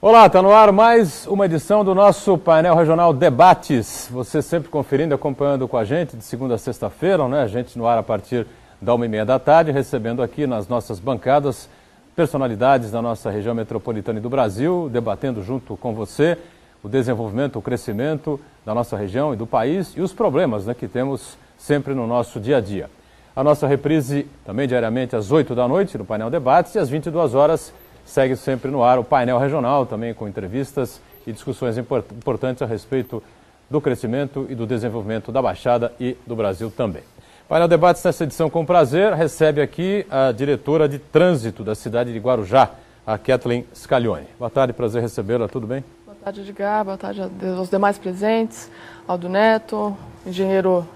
Olá, está no ar mais uma edição do nosso painel regional Debates. Você sempre conferindo, acompanhando com a gente de segunda a sexta-feira, né? A gente no ar a partir da 1h30 da tarde, recebendo aqui nas nossas bancadas personalidades da nossa região metropolitana e do Brasil, debatendo junto com você o desenvolvimento, o crescimento da nossa região e do país e os problemas, né, que temos sempre no nosso dia a dia. A nossa reprise também diariamente às 8 da noite no painel Debates e às 22 horas segue sempre no ar o painel regional, também com entrevistas e discussões importantes a respeito do crescimento e do desenvolvimento da Baixada e do Brasil também. Painel Debates, nessa edição, com prazer, recebe aqui a diretora de trânsito da cidade de Guarujá, a Kathleen Scaglione. Boa tarde, prazer recebê-la, tudo bem? Boa tarde, Edgar, boa tarde aos demais presentes, Aldo Neto, engenheiro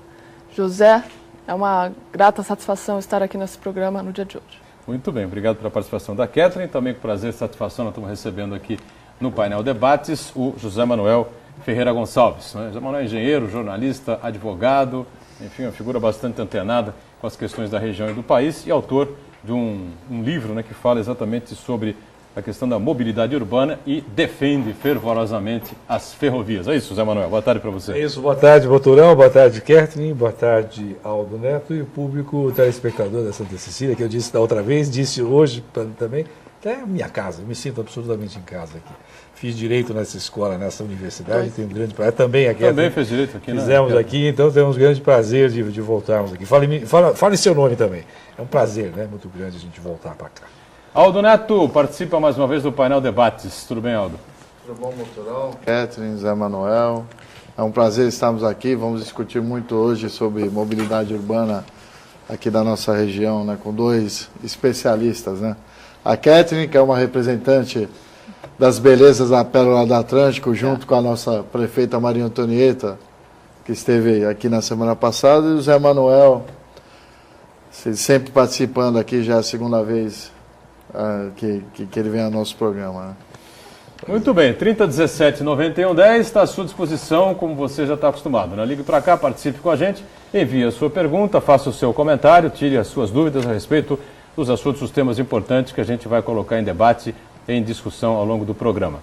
José. É uma grata satisfação estar aqui nesse programa no dia de hoje. Muito bem, obrigado pela participação da Kathleen. Também com prazer e satisfação nós estamos recebendo aqui no painel Debates o José Manuel Ferreira Gonçalves. José Manuel é engenheiro, jornalista, advogado, enfim, uma figura bastante antenada com as questões da região e do país e autor de um livro, né, que fala exatamente sobre a questão da mobilidade urbana e defende fervorosamente as ferrovias. É isso, José Manuel. Boa tarde para você. É isso, boa tarde, Boturão, boa tarde, Kathleen, boa tarde, Aldo Neto e o público telespectador da Santa Cecília, que eu disse da outra vez, disse hoje também, que é minha casa, eu me sinto absolutamente em casa aqui. Fiz direito nessa escola, nessa universidade, tenho um grande prazer. Também aqui. Também fez direito aqui, né? Fizemos aqui, então temos um grande prazer de voltarmos aqui. Fale seu nome também. É um prazer, né? Muito grande a gente voltar para cá. Aldo Neto participa mais uma vez do painel Debates. Tudo bem, Aldo? Tudo bom, Boturão? Kathleen, Zé Manuel. É um prazer estarmos aqui. Vamos discutir muito hoje sobre mobilidade urbana aqui da nossa região, né, com dois especialistas, né? A Kathleen, que é uma representante das belezas da Pérola do Atlântico, junto com a nossa prefeita Maria Antonieta, que esteve aqui na semana passada, e o Zé Manuel, sempre participando aqui, já é a segunda vez que ele vem ao nosso programa, né? Muito bem, 3017-9110 está à sua disposição, como você já está acostumado, né? Ligue para cá, participe com a gente, envie a sua pergunta, faça o seu comentário, tire as suas dúvidas a respeito dos assuntos, dos temas importantes que a gente vai colocar em debate, em discussão ao longo do programa.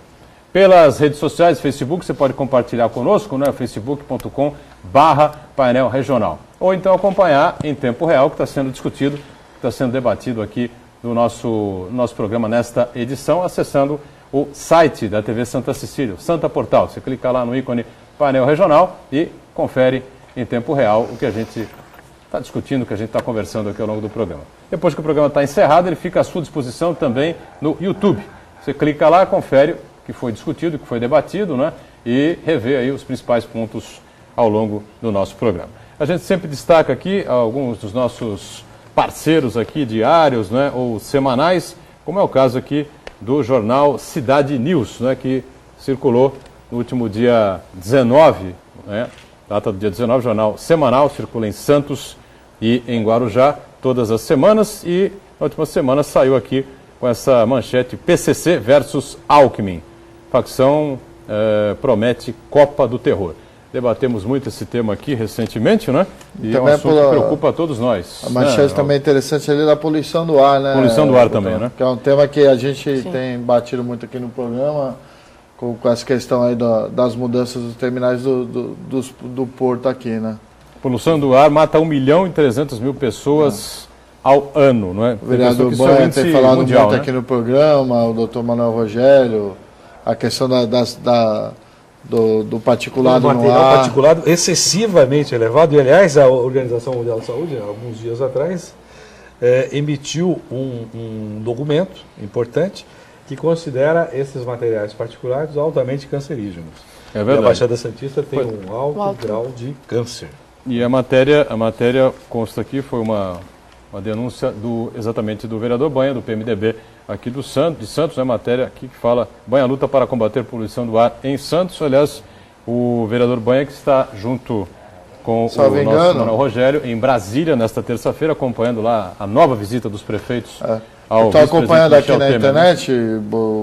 Pelas redes sociais, Facebook, você pode compartilhar conosco, né? facebook.com/painel regional. Ou então acompanhar em tempo real o que está sendo discutido, que está sendo debatido aqui no nosso programa nesta edição, acessando o site da TV Santa Cecília, o Santa Portal. Você clica lá no ícone painel regional e confere em tempo real o que a gente está discutindo, o que a gente está conversando aqui ao longo do programa. Depois que o programa está encerrado, ele fica à sua disposição também no YouTube. Você clica lá, confere o que foi discutido, o que foi debatido, né? E revê aí os principais pontos ao longo do nosso programa. A gente sempre destaca aqui alguns dos nossos parceiros aqui diários, né, ou semanais, como é o caso aqui do jornal Cidade News, né, que circulou no último dia 19, né, data do dia 19, jornal semanal, circula em Santos e em Guarujá todas as semanas e na última semana saiu aqui com essa manchete: PCC versus Alckmin, facção promete Copa do Terror. Debatemos muito esse tema aqui recentemente, né? E é um assunto que preocupa a todos nós. A manchete também é interessante ali da poluição do ar, né? Poluição do ar também, né? Que é um tema que a gente tem batido muito aqui no programa, com essa questão aí das mudanças dos terminais do porto aqui, né? Poluição do ar mata 1.300.000 pessoas ao ano, não é? O vereador Banha tem falado mundial, muito, né, aqui no programa, o doutor Manuel Rogério, a questão do particulado no ar. Material particulado excessivamente elevado. E, aliás, a Organização Mundial da Saúde, alguns dias atrás, emitiu um documento importante que considera esses materiais particulares altamente cancerígenos. É verdade. E a Baixada Santista tem um alto grau de câncer. E a matéria consta aqui, foi uma denúncia exatamente do vereador Banha, do PMDB, aqui de Santos, é matéria aqui que fala: Banha luta para combater poluição do ar em Santos. Aliás, o vereador Banha, que está junto com o nosso Manuel Rogério em Brasília nesta terça-feira, acompanhando lá a nova visita dos prefeitos ao Estou acompanhando aqui na internet,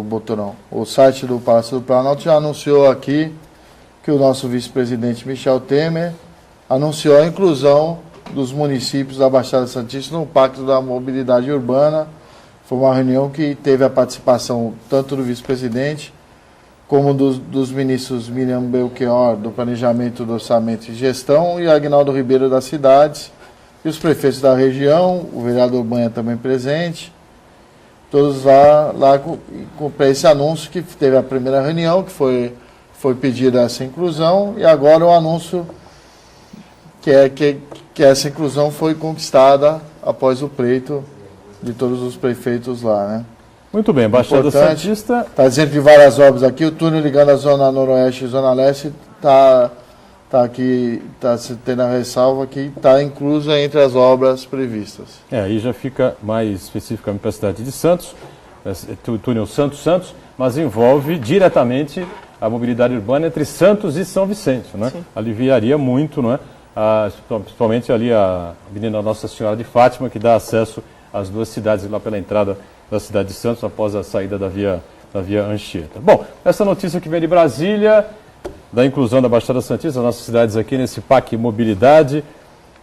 Boturão, o site do Palácio do Planalto já anunciou aqui que o nosso vice-presidente Michel Temer anunciou a inclusão dos municípios da Baixada Santista no Pacto da Mobilidade Urbana. Foi uma reunião que teve a participação tanto do vice-presidente como dos ministros Miriam Belchior, do Planejamento, do Orçamento e Gestão, e Agnaldo Ribeiro, das Cidades, e os prefeitos da região, o vereador Banha também presente, todos lá para esse anúncio, que teve a primeira reunião, que foi pedida essa inclusão, e agora o anúncio que essa inclusão foi conquistada após o pleito de todos os prefeitos lá, né? Muito bem, Baixada Santista... Está dizendo que várias obras aqui, o túnel ligando a Zona Noroeste e Zona Leste está aqui, está tendo a ressalva que está inclusa entre as obras previstas. Aí já fica mais especificamente para a cidade de Santos, o túnel Santos-Santos, mas envolve diretamente a mobilidade urbana entre Santos e São Vicente, né? Aliviaria muito, não é? Principalmente ali a Avenida Nossa Senhora de Fátima, que dá acesso às duas cidades lá pela entrada da cidade de Santos, após a saída da via Anchieta. Bom, essa notícia que vem de Brasília, da inclusão da Baixada Santista, as nossas cidades aqui nesse PAC Mobilidade,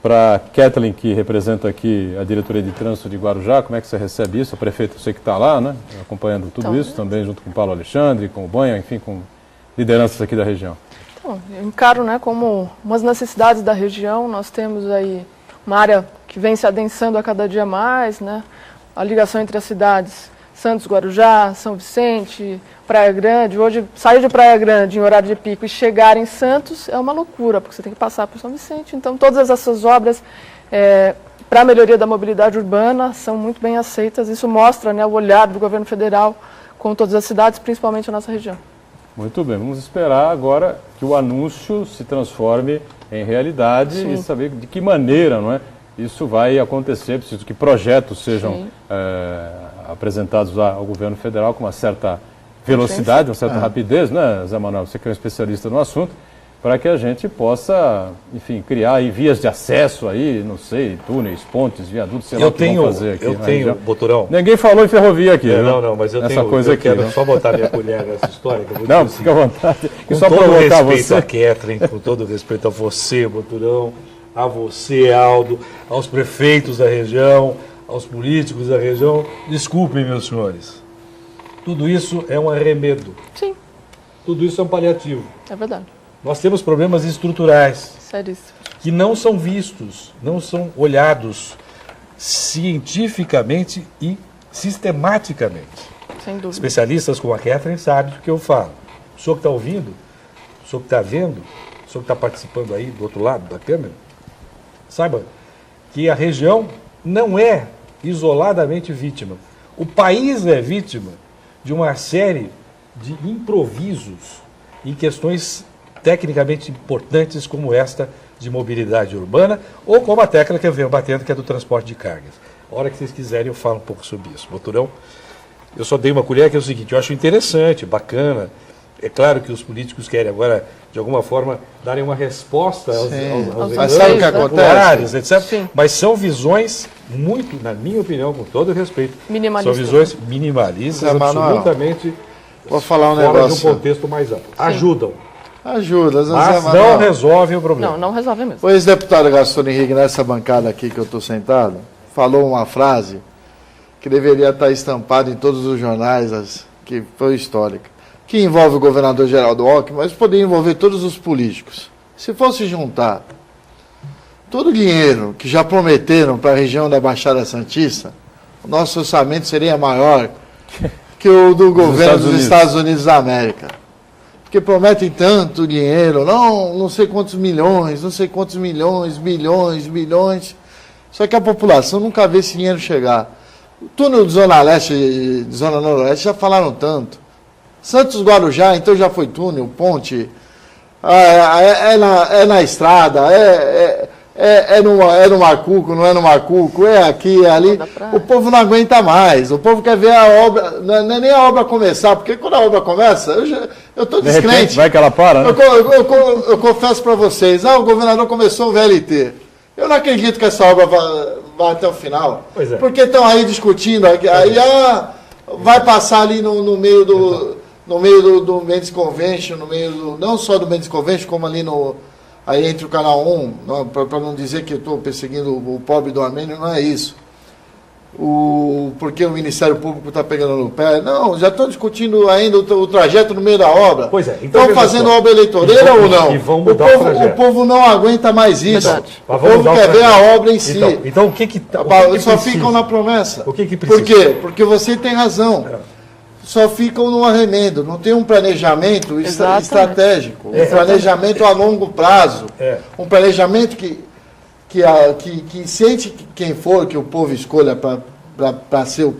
para Kathleen, que representa aqui a Diretoria de Trânsito de Guarujá, como é que você recebe isso? O prefeito, você que está lá, né, acompanhando tudo isso, também junto com o Paulo Alexandre, com o Banha, enfim, com lideranças aqui da região. Então, eu encaro, né, como umas necessidades da região. Nós temos aí uma área que vem se adensando a cada dia mais, né? A ligação entre as cidades Santos, Guarujá, São Vicente, Praia Grande. Hoje, sair de Praia Grande em horário de pico e chegar em Santos é uma loucura, porque você tem que passar por São Vicente. Então, todas essas obras para a melhoria da mobilidade urbana são muito bem aceitas. Isso mostra, né, o olhar do governo federal com todas as cidades, principalmente a nossa região. Muito bem, vamos esperar agora que o anúncio se transforme em realidade e saber de que maneira, não é, isso vai acontecer. Preciso que projetos sejam apresentados ao governo federal com uma certa velocidade, uma certa rapidez, né, Zé Manuel? Você que é um especialista no assunto, para que a gente possa, enfim, criar aí vias de acesso aí, não sei, túneis, pontes, viadutos, sei lá o que vão fazer aqui. Eu tenho, Boturão. Ninguém falou em ferrovia aqui, né? Não, mas eu tenho, coisa aqui, quero só botar minha colher nessa história. Que eu vou não, dizer fica à vontade. Com só todo respeito você. a Kathleen, com todo respeito a você, Boturão, a você, Aldo, aos prefeitos da região, aos políticos da região, desculpem, meus senhores. Tudo isso é um arremedo. Sim. Tudo isso é um paliativo. É verdade. Nós temos problemas estruturais Seríssimo. que não são vistos, não são olhados cientificamente e sistematicamente. Sem dúvida. Especialistas como a Kathleen sabem do que eu falo. O senhor que está ouvindo, o senhor que está vendo, o senhor que está participando aí do outro lado da câmera, saiba que a região não é isoladamente vítima. O país é vítima de uma série de improvisos em questões tecnicamente importantes como esta de mobilidade urbana, ou como a tecla que eu venho batendo, que é do transporte de cargas. A hora que vocês quiserem eu falo um pouco sobre isso. Boturão, eu só dei uma colher, que é o seguinte: eu acho interessante, bacana. É claro que os políticos querem agora, de alguma forma, darem uma resposta aos Mas sabe o que acontece? etc. Sim. Mas são visões muito, na minha opinião, com todo respeito, Minimalistas. são visões minimalistas, absolutamente vou falar um fora negócio. de um contexto mais amplo. Ajudam, Ajuda, mas não resolvem o problema. Não resolve mesmo. O ex-deputado Gaston Henrique, nessa bancada aqui que eu estou sentado, falou uma frase que deveria estar estampada em todos os jornais, que foi histórica, que envolve o governador Geraldo Alckmin, mas poderia envolver todos os políticos. Se fosse juntar todo o dinheiro que já prometeram para a região da Baixada Santista, o nosso orçamento seria maior que o do governo dos Estados Unidos da América. Porque prometem tanto dinheiro, não sei quantos milhões, bilhões, só que a população nunca vê esse dinheiro chegar. O túnel de Zona Leste e de Zona Noroeste já falaram tanto. Santos Guarujá, então já foi túnel, ponte, na estrada, no Macuco, não é no Macuco, é aqui, é ali. O povo não aguenta mais, o povo quer ver a obra, não é nem a obra começar, porque quando a obra começa, eu estou descrente. De repente vai que ela para, né? Eu confesso para vocês, o governador começou o VLT. Eu não acredito que essa obra vá até o final. Pois é. Porque estão aí discutindo, aí vai passar ali no meio do Mendes Convention, não só do Mendes Convention, como ali aí entre o Canal 1, para não dizer que eu estou perseguindo o pobre do Armênio, não é isso. porque o Ministério Público está pegando no pé. Não, já estão discutindo ainda o trajeto no meio da obra. Pois é. Então estão fazendo obra eleitoreira ou não? E vão mudar o trajeto. O povo não aguenta mais isso. Verdade. O povo quer ver a obra em si. Então o que só ficam na promessa. O que precisa? Por quê? Porque você tem razão. Só ficam no arremedo. Não tem um planejamento estratégico. Um planejamento a longo prazo. Um planejamento que sente quem for que o povo escolha para ser o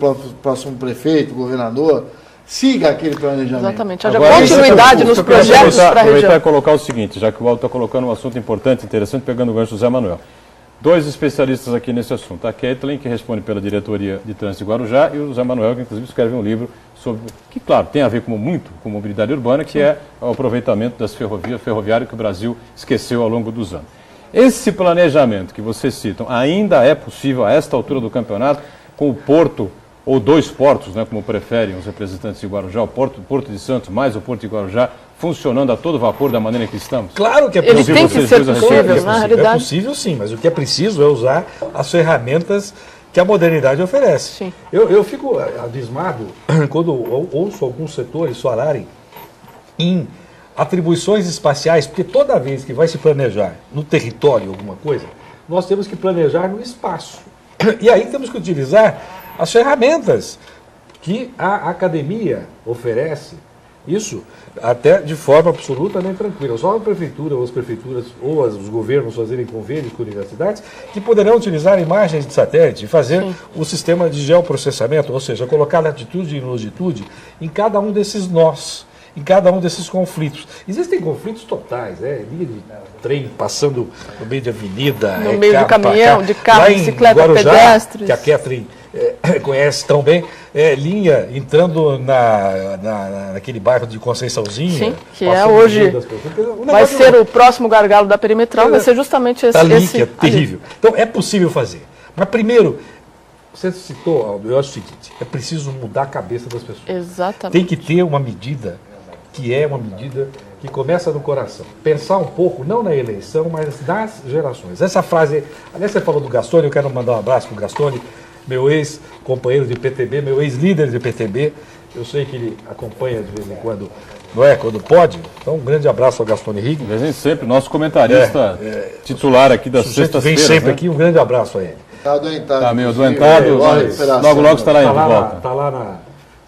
próximo prefeito, governador, siga aquele planejamento. Exatamente. Haja continuidade nos projetos para a região. Aproveitar e colocar o seguinte, já que o Aldo está colocando um assunto importante, interessante, pegando o gancho do Zé Manuel. 2 especialistas aqui nesse assunto. A Kathleen, que responde pela Diretoria de Trânsito de Guarujá, e o Zé Manuel, que inclusive escreve um livro sobre, que claro, tem a ver muito com mobilidade urbana, que é o aproveitamento das ferroviárias que o Brasil esqueceu ao longo dos anos. Esse planejamento que vocês citam ainda é possível a esta altura do campeonato, com o porto, ou 2 portos, né, como preferem os representantes de Guarujá, o porto de Santos mais o porto de Guarujá, funcionando a todo vapor da maneira que estamos? Claro que é possível. Ele tem que ser possível, na realidade. É possível sim, mas o que é preciso é usar as ferramentas que a modernidade oferece. Sim. Eu fico abismado quando ouço alguns setores falarem em atribuições espaciais, porque toda vez que vai se planejar no território alguma coisa, nós temos que planejar no espaço. E aí temos que utilizar as ferramentas que a academia oferece, isso até de forma absolutamente tranquila. Só a prefeitura ou as prefeituras ou os governos fazerem convênios com universidades que poderão utilizar imagens de satélite e fazer o sistema de geoprocessamento, ou seja, colocar latitude e longitude em cada um desses nós, em cada um desses conflitos. Existem conflitos totais, linha de trem passando no meio de avenida, no meio do caminhão, de carro, bicicleta, Guarujá, pedestres. Que a Kathleen conhece tão bem, linha entrando naquele bairro de Conceiçãozinha. Sim, que é hoje, vai ser o próximo gargalo da perimetral, vai ser justamente esse. Ali, que é terrível. Então é possível fazer. Mas primeiro, você citou, eu acho o seguinte, é preciso mudar a cabeça das pessoas. Exatamente. Tem que ter uma medida que é uma medida que começa no coração. Pensar um pouco, não na eleição, mas nas gerações. Essa frase, aliás, você falou do Gastone, eu quero mandar um abraço para o Gastone, meu ex-companheiro de PTB, meu ex-líder de PTB. Eu sei que ele acompanha de vez em quando, não é? Quando pode. Então, um grande abraço ao Gastone Rigg. Desde sempre, nosso comentarista titular aqui das sextas-feiras. Vem sempre aqui, um grande abraço a ele. Está adoentado. Está meio adoentado, logo estará indo de volta. Está lá na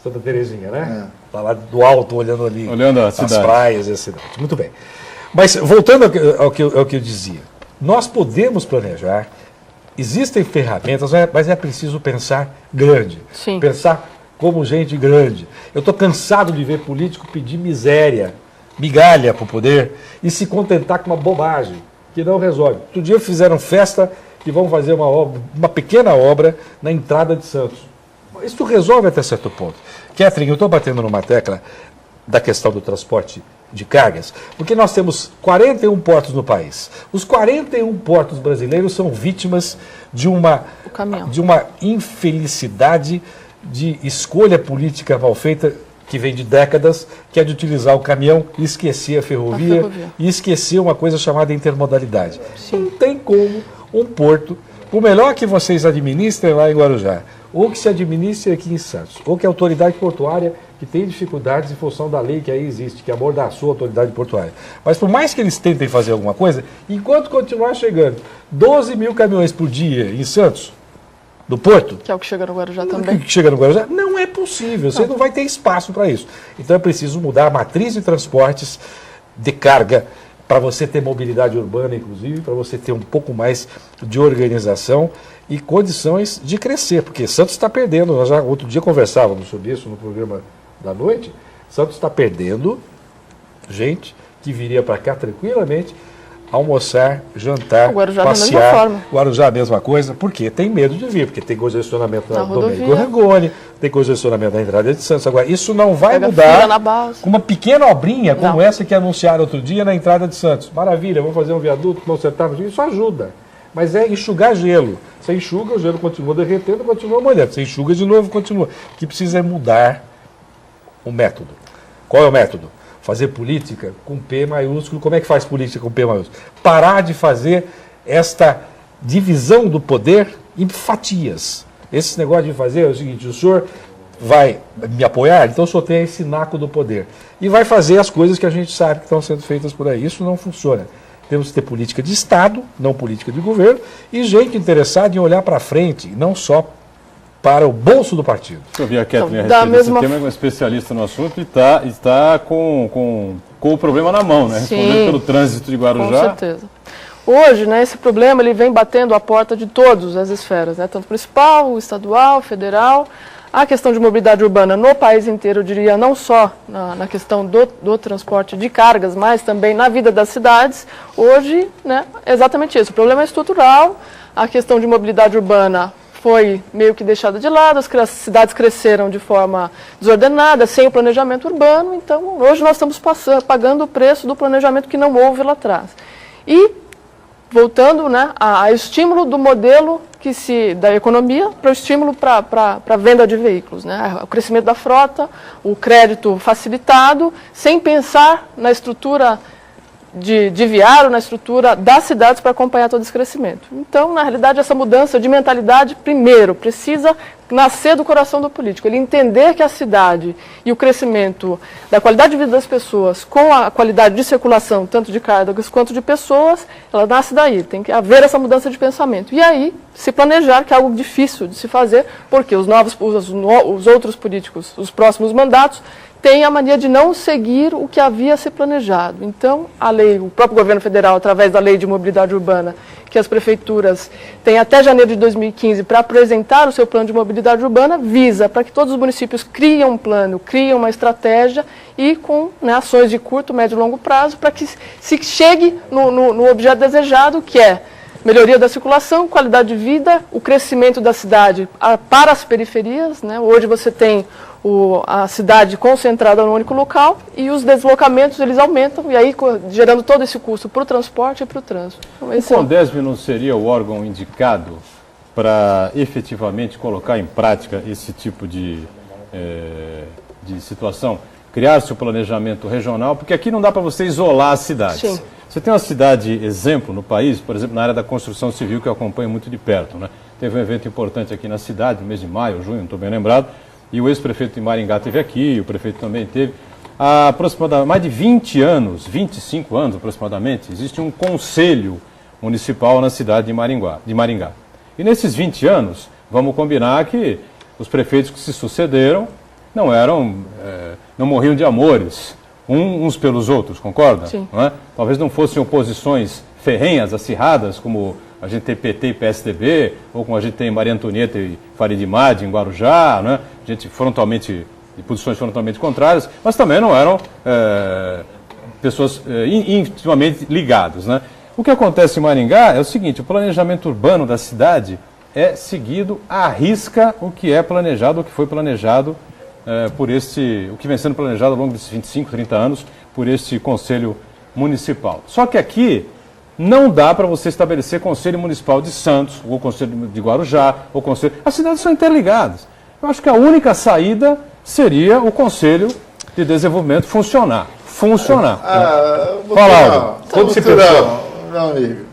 Santa Terezinha, né? Está lá do alto, olhando ali as praias e a cidade. Muito bem. Mas, voltando ao que eu dizia, nós podemos planejar, existem ferramentas, mas é preciso pensar grande. Sim. Pensar como gente grande. Eu estou cansado de ver político pedir migalha para o poder e se contentar com uma bobagem que não resolve. Outro dia fizeram festa que vão fazer uma pequena obra na entrada de Santos. Isso resolve até certo ponto. Kathleen, eu estou batendo numa tecla da questão do transporte de cargas, porque nós temos 41 portos no país. Os 41 portos brasileiros são vítimas de uma infelicidade de escolha política mal feita que vem de décadas, que é de utilizar o caminhão e esquecer a ferrovia. E esquecer uma coisa chamada intermodalidade. Sim. Não tem como um porto, por melhor que vocês administrem lá em Guarujá, ou que se administre aqui em Santos, ou que a autoridade portuária que tem dificuldades em função da lei que aí existe, que amordaçou a autoridade portuária. Mas por mais que eles tentem fazer alguma coisa, enquanto continuar chegando 12 mil caminhões por dia em Santos, do porto... Que é o que chega no Guarujá também. Que chega no Guarujá, não é possível, você não vai ter espaço para isso. Então é preciso mudar a matriz de transportes de carga, para você ter mobilidade urbana, inclusive, para você ter um pouco mais de organização e condições de crescer, porque Santos está perdendo, nós já outro dia conversávamos sobre isso no programa da noite, Santos está perdendo gente que viria para cá tranquilamente, almoçar, jantar, Guarujá passear. Da mesma forma. Guarujá a mesma coisa, porque tem medo de vir, porque tem congestionamento na rodovia. Domênico Rangoni, tem congestionamento na entrada de Santos. Agora, isso não vai Pega mudar com uma pequena obrinha como essa que anunciaram outro dia na entrada de Santos. Maravilha, vamos fazer um viaduto, consertar, isso ajuda. Mas é enxugar gelo. Você enxuga, o gelo continua derretendo, continua molhando. Você enxuga de novo, continua. O que precisa é mudar o método. Qual é o método? Fazer política com P maiúsculo. Como é que faz política com P maiúsculo? Parar de fazer esta divisão do poder em fatias. Esse negócio de fazer é o seguinte, o senhor vai me apoiar, então o senhor tem esse naco do poder. E vai fazer as coisas que a gente sabe que estão sendo feitas por aí. Isso não funciona. Temos que ter política de Estado, não política de governo, e gente interessada em olhar para frente, não só para o bolso do partido. Deixa eu ver a Kathleen a respeito desse tema, é uma especialista no assunto e está com o problema na mão, né? Respondendo pelo trânsito de Guarujá. Com certeza. Hoje, né, esse problema ele vem batendo a porta de todas as esferas, né, tanto municipal, estadual, federal. A questão de mobilidade urbana no país inteiro, eu diria, não só na questão do transporte de cargas, mas também na vida das cidades. Hoje, né, é exatamente isso. O problema é estrutural, a questão de mobilidade urbana foi meio que deixada de lado, as cidades cresceram de forma desordenada, sem o planejamento urbano, então hoje nós estamos pagando o preço do planejamento que não houve lá atrás. E voltando, né, a estímulo do modelo da economia para o estímulo para a venda de veículos, né, o crescimento da frota, o crédito facilitado, sem pensar na estrutura de viário, na estrutura das cidades para acompanhar todo esse crescimento. Então, na realidade, essa mudança de mentalidade, primeiro, precisa nascer do coração do político. Ele entender que a cidade e o crescimento da qualidade de vida das pessoas com a qualidade de circulação, tanto de cargas quanto de pessoas, ela nasce daí. Tem que haver essa mudança de pensamento. E aí, se planejar, que é algo difícil de se fazer, porque os outros políticos, os próximos mandatos, tem a mania de não seguir o que havia se planejado. Então, a lei, o próprio governo federal, através da lei de mobilidade urbana, que as prefeituras têm até janeiro de 2015 para apresentar o seu plano de mobilidade urbana, visa para que todos os municípios criem um plano, criem uma estratégia e com, né, ações de curto, médio e longo prazo para que se chegue no objeto desejado, que é melhoria da circulação, qualidade de vida, o crescimento da cidade para as periferias, né? Hoje você tem a cidade concentrada num único local e os deslocamentos eles aumentam e aí gerando todo esse custo para o transporte e para o trânsito. Então, o CONDESB não seria o órgão indicado para efetivamente colocar em prática esse tipo de situação? Criar-se o planejamento regional, porque aqui não dá para você isolar as cidades. Sim. Você tem uma cidade exemplo no país, por exemplo, na área da construção civil, que eu acompanho muito de perto, né? Teve um evento importante aqui na cidade, no mês de maio, junho, não estou bem lembrado, e o ex-prefeito de Maringá esteve aqui, o prefeito também teve. Há aproximadamente mais de 20 anos, 25 anos aproximadamente, existe um conselho municipal na cidade de Maringá. E nesses 20 anos, vamos combinar que os prefeitos que se sucederam não morriam de amores uns pelos outros, concorda? Sim. Não é? Talvez não fossem oposições ferrenhas, acirradas, como a gente tem PT e PSDB, ou como a gente tem Maria Antonieta e Farid Madi em Guarujá, né? A gente de posições frontalmente contrárias, mas também não eram pessoas intimamente ligadas, né? O que acontece em Maringá é o seguinte: o planejamento urbano da cidade é seguido à risca o que é planejado, o que foi planejado o que vem sendo planejado ao longo desses 25, 30 anos por este Conselho Municipal. Só que aqui não dá para você estabelecer Conselho Municipal de Santos, ou Conselho de Guarujá, ou Conselho... As cidades são interligadas. Eu acho que a única saída seria o Conselho de Desenvolvimento funcionar. Fala, Aldo. Quando se pensou? Meu amigo,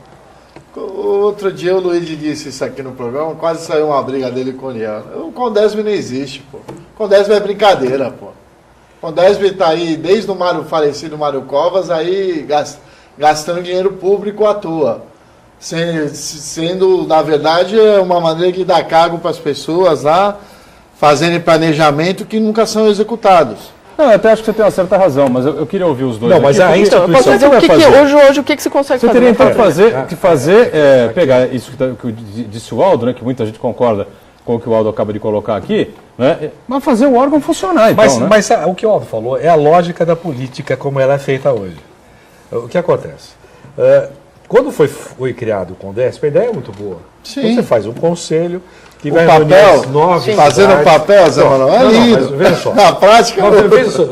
outro dia o Luiz disse isso aqui no programa, quase saiu uma briga dele com o Niel. O CONDESB não existe, pô. O CONDESB é brincadeira, pô. O CONDESB está aí desde o falecido Mário Covas, aí gastando dinheiro público à toa. Sendo, na verdade, uma maneira de dar cargo para as pessoas lá, fazendo planejamento que nunca são executados. Não, eu até acho que você tem uma certa razão, mas eu queria ouvir os dois. Não, mas a instituição... Hoje o que você consegue fazer? Você teria então que fazer pegar isso que disse o Aldo, né, que muita gente concorda com o que o Aldo acaba de colocar aqui, né, mas fazer o órgão funcionar, então. Mas o que o Aldo falou é a lógica da política como ela é feita hoje. O que acontece? Quando foi criado o CONDESB, a ideia é muito boa. Sim. Você faz um conselho que o vai papel, fazendo o papel, Zé Manuel, é lindo. Mas veja só. Na prática...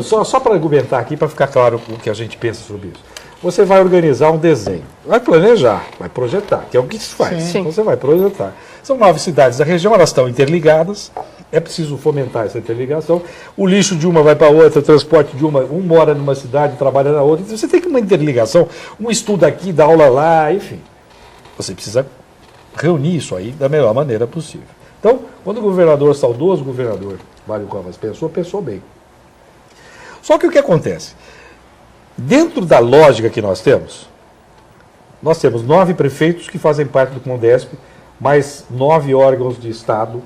Só para argumentar aqui, para ficar claro o que a gente pensa sobre isso. Você vai organizar um desenho, vai planejar, vai projetar, que é o que se faz. Sim. Você vai projetar. São 9 cidades da região, elas estão interligadas, é preciso fomentar essa interligação. O lixo de uma vai para outra, o transporte de um mora numa cidade, trabalha na outra. Então, você tem que uma interligação, um estudo aqui, dá aula lá, enfim. Você precisa reunir isso aí da melhor maneira possível. Então, quando o governador, saudoso governador Mário Covas pensou bem. Só que o que acontece? Dentro da lógica que nós temos 9 prefeitos que fazem parte do CONDESP, mais 9 órgãos de Estado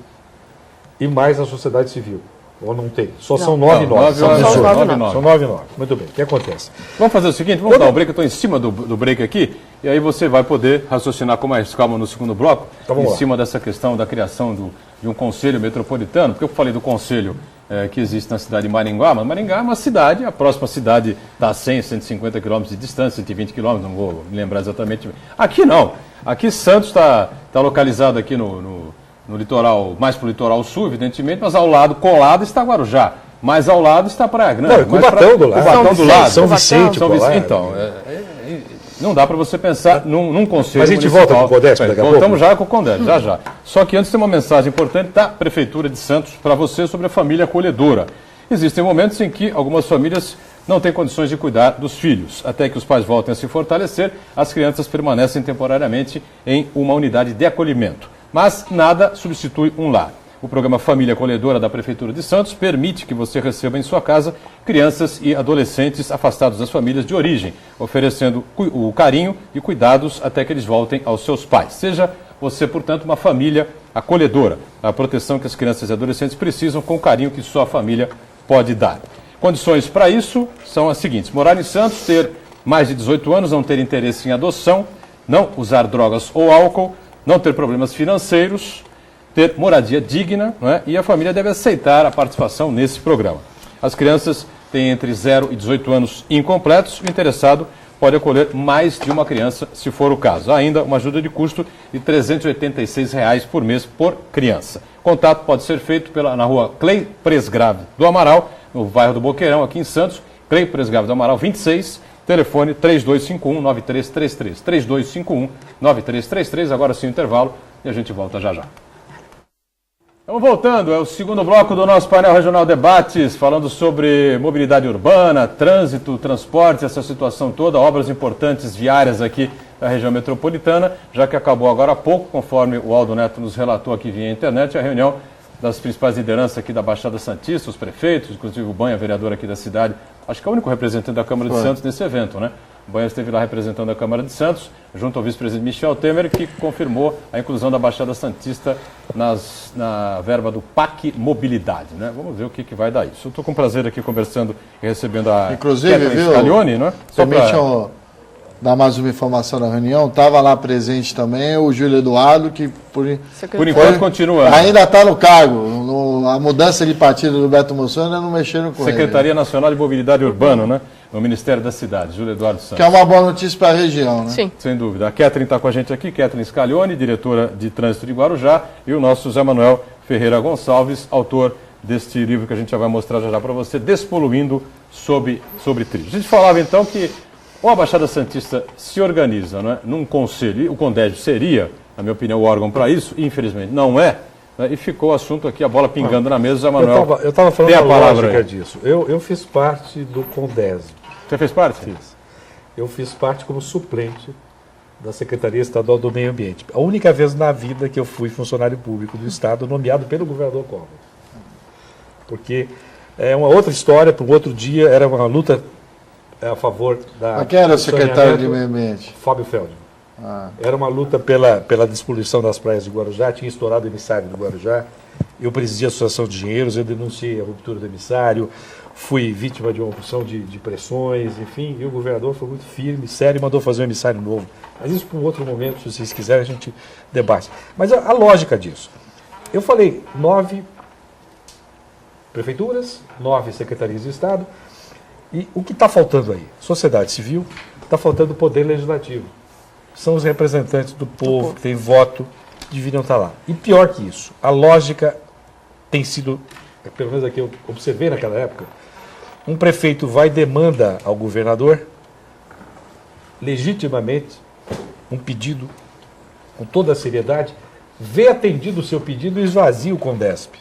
e mais a sociedade civil. Ou não tem? Só são 9 e 9. São 9 e 9. Muito bem. O que acontece? Vamos fazer o seguinte, vamos dar um break, eu estou em cima do break aqui, e aí você vai poder raciocinar com mais calma no segundo bloco, então, em cima dessa questão da criação de um conselho metropolitano, porque eu falei do conselho que existe na cidade de Maringá, mas Maringá é uma cidade, a próxima cidade está a 100, 150 quilômetros de distância, 120 quilômetros, não vou me lembrar exatamente. Aqui não, aqui Santos está localizado aqui no litoral, mais para o litoral sul, evidentemente, mas ao lado, colado, está Guarujá. Mais ao lado está Praia Grande. Não, Cubatão do lado. Cubatão do lado. São Vicente. Então, não dá para você pensar num conselho. Mas a gente volta com o CONDESP daqui a pouco? Voltamos já com o CONDESP, já. Só que antes tem uma mensagem importante da Prefeitura de Santos para você sobre a família acolhedora. Existem momentos em que algumas famílias não têm condições de cuidar dos filhos. Até que os pais voltem a se fortalecer, as crianças permanecem temporariamente em uma unidade de acolhimento. Mas nada substitui um lar. O programa Família Acolhedora da Prefeitura de Santos permite que você receba em sua casa crianças e adolescentes afastados das famílias de origem, oferecendo o carinho e cuidados até que eles voltem aos seus pais. Seja você, portanto, uma família acolhedora, a proteção que as crianças e adolescentes precisam com o carinho que sua família pode dar. Condições para isso são as seguintes: morar em Santos, ter mais de 18 anos, não ter interesse em adoção, não usar drogas ou álcool, não ter problemas financeiros, ter moradia digna, não é? E a família deve aceitar a participação nesse programa. As crianças têm entre 0 e 18 anos incompletos. O interessado pode acolher mais de uma criança, se for o caso. Há ainda uma ajuda de custo de R$ 386 por mês por criança. Contato pode ser feito na rua Clei Presgrave do Amaral, no bairro do Boqueirão, aqui em Santos, Clei Presgrave do Amaral 26, telefone 3251-9333. 3251-9333. Agora sim o intervalo e a gente volta já. Estamos voltando, é o segundo bloco do nosso painel regional debates, falando sobre mobilidade urbana, trânsito, transporte, essa situação toda, obras importantes viárias aqui da região metropolitana, já que acabou agora há pouco, conforme o Aldo Neto nos relatou aqui via internet, a reunião das principais lideranças aqui da Baixada Santista, os prefeitos, inclusive o Banha, vereador aqui da cidade, acho que é o único representante da Câmara de Santos nesse evento, né? O Banha esteve lá representando a Câmara de Santos, junto ao vice-presidente Michel Temer, que confirmou a inclusão da Baixada Santista na verba do PAC Mobilidade, né? Vamos ver o que vai dar isso. Eu estou com prazer aqui conversando e recebendo a Catherine Scalione, né? Deixa eu dar mais uma informação da reunião. Estava lá presente também o Júlio Eduardo, que por enquanto continua. Ainda está no cargo. A mudança de partido do Beto Mussana não mexeram com Secretaria Nacional de Mobilidade Urbana, né? No Ministério da Cidade, Júlio Eduardo Santos. Que é uma boa notícia para a região, né? Sim. Sem dúvida. A Catherine está com a gente aqui, Catherine Scalione, diretora de Trânsito de Guarujá, e o nosso Zé Manuel Ferreira Gonçalves, autor deste livro que a gente já vai mostrar já para você, Despoluindo sobre Trilhos. A gente falava então que ou a Baixada Santista se organiza, não é, num conselho, e o CONDESP seria, na minha opinião, o órgão para isso, infelizmente não é, né, e ficou o assunto aqui, a bola pingando na mesa, Zé Manuel. Eu estava falando a lógica disso. Eu fiz parte do CONDESP. Você fez parte? Fiz. Eu fiz parte como suplente da Secretaria Estadual do Meio Ambiente. A única vez na vida que eu fui funcionário público do Estado, nomeado pelo governador Covas. Porque é uma outra história, para um outro dia, era uma luta a favor da... Mas quem era o secretário de Meio Ambiente? Fábio Feldman. Era uma luta pela despoluição das praias de Guarujá, tinha estourado o emissário do Guarujá. Eu presidi a Associação de Engenheiros, eu denunciei a ruptura do emissário, fui vítima de uma opção de pressões, enfim, e o governador foi muito firme, sério, e mandou fazer um emissário novo. Mas isso para um outro momento, se vocês quiserem, a gente debate. Mas a lógica disso. Eu falei 9 prefeituras, 9 secretarias de Estado, e o que está faltando aí? Sociedade civil, está faltando poder legislativo. São os representantes do povo, que têm voto, deveriam estar lá. E pior que isso, a lógica tem sido, pelo menos aqui eu observei naquela época, um prefeito vai e demanda ao governador, legitimamente, um pedido, com toda a seriedade, vê atendido o seu pedido e esvazia o CONDESP.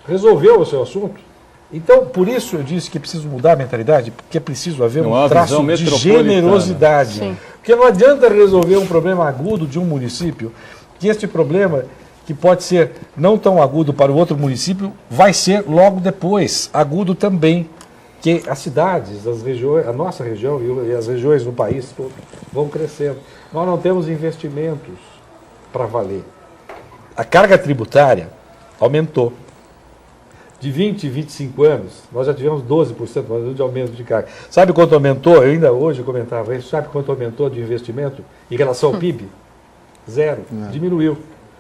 Resolveu o seu assunto? Então, por isso eu disse que é preciso mudar a mentalidade, porque é preciso haver um traço de generosidade. Sim. Porque não adianta resolver um problema agudo de um município que este problema, que pode ser não tão agudo para o outro município, vai ser logo depois agudo também, que as cidades, as regiões, a nossa região e as regiões do país todo vão crescendo. Nós não temos investimentos para valer. A carga tributária aumentou. De 20 a 25 anos, nós já tivemos 12% de aumento de carga. Sabe quanto aumentou? Eu ainda hoje comentava isso. Sabe quanto aumentou de investimento em relação ao PIB? Zero. Diminuiu.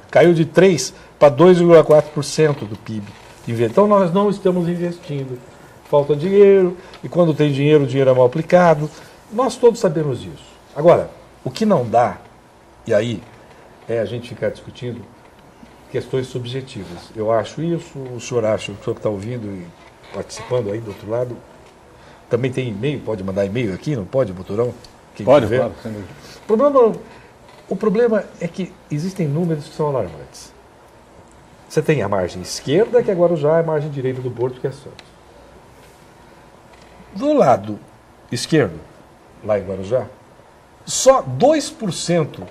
Caiu de 3% para 2,4% do PIB. Então nós não estamos investindo. Falta dinheiro, e quando tem dinheiro, o dinheiro é mal aplicado. Nós todos sabemos disso. Agora, o que não dá, e aí é a gente ficar discutindo questões subjetivas. Eu acho isso, o senhor acha, o senhor que está ouvindo e participando aí do outro lado, também tem e-mail, pode mandar e-mail aqui, não pode, Boturão? Quem pode, tiver. claro, sem dúvida. O problema é que existem números que são alarmantes. Você tem a margem esquerda, que agora já é a margem direita do Porto, que é Santos. Do lado esquerdo, lá em Guarujá, só 2%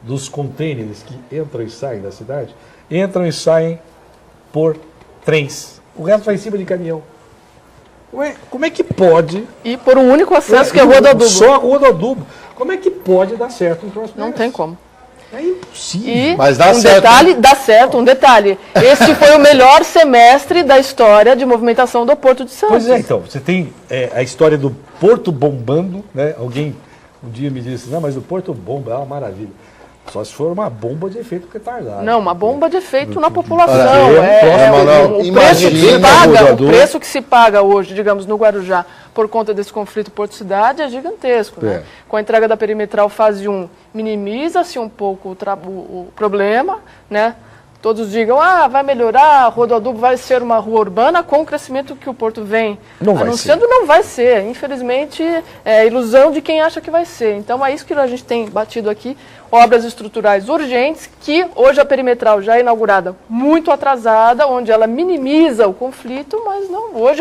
dos contêineres que entram e saem da cidade, entram e saem por trens. O resto vai em cima de caminhão. Como é que pode... E por um único acesso que é a Rua do Adubo. Só a Rua do Adubo. Como é que pode dar certo um troço Não tem como. É impossível. E Mas dá um certo, detalhe, dá certo, um detalhe. Este foi o melhor semestre da história de movimentação do Porto de Santos. Pois é, então, você tem a história do Porto bombando, né? Alguém um dia me disse, não, mas o Porto bomba, é uma maravilha. Só se for uma bomba de efeito retardado. Não, uma bomba de efeito na população. O preço que se paga hoje, digamos, no Guarujá, por conta desse conflito Porto-Cidade, é gigantesco. Né? Com a entrega da perimetral fase 1, minimiza-se um pouco o problema, né? Todos digam, vai melhorar, a Rua do Adubo vai ser uma rua urbana com o crescimento que o Porto vem anunciando, não vai ser. Infelizmente, é ilusão de quem acha que vai ser. Então, é isso que a gente tem batido aqui, obras estruturais urgentes, que hoje a perimetral já é inaugurada muito atrasada, onde ela minimiza o conflito, mas não. Hoje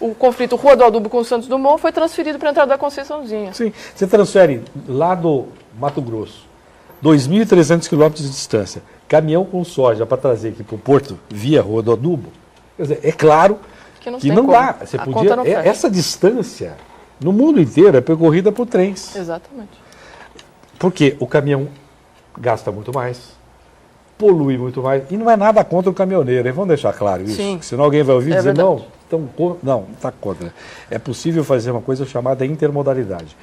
o conflito Rua do Adubo com o Santos Dumont foi transferido para a entrada da Conceiçãozinha. Sim, você transfere lá do Mato Grosso, 2.300 quilômetros de distância, caminhão com soja para trazer aqui para o Porto via Rua do Adubo. Quer dizer, é claro que não dá. Você podia, essa distância, no mundo inteiro, é percorrida por trens. Exatamente. Porque o caminhão gasta muito mais, polui muito mais, e não é nada contra o caminhoneiro, hein? Vamos deixar claro isso. Sim. Senão alguém vai ouvir e dizer, verdade. não está contra. É possível fazer uma coisa chamada intermodalidade.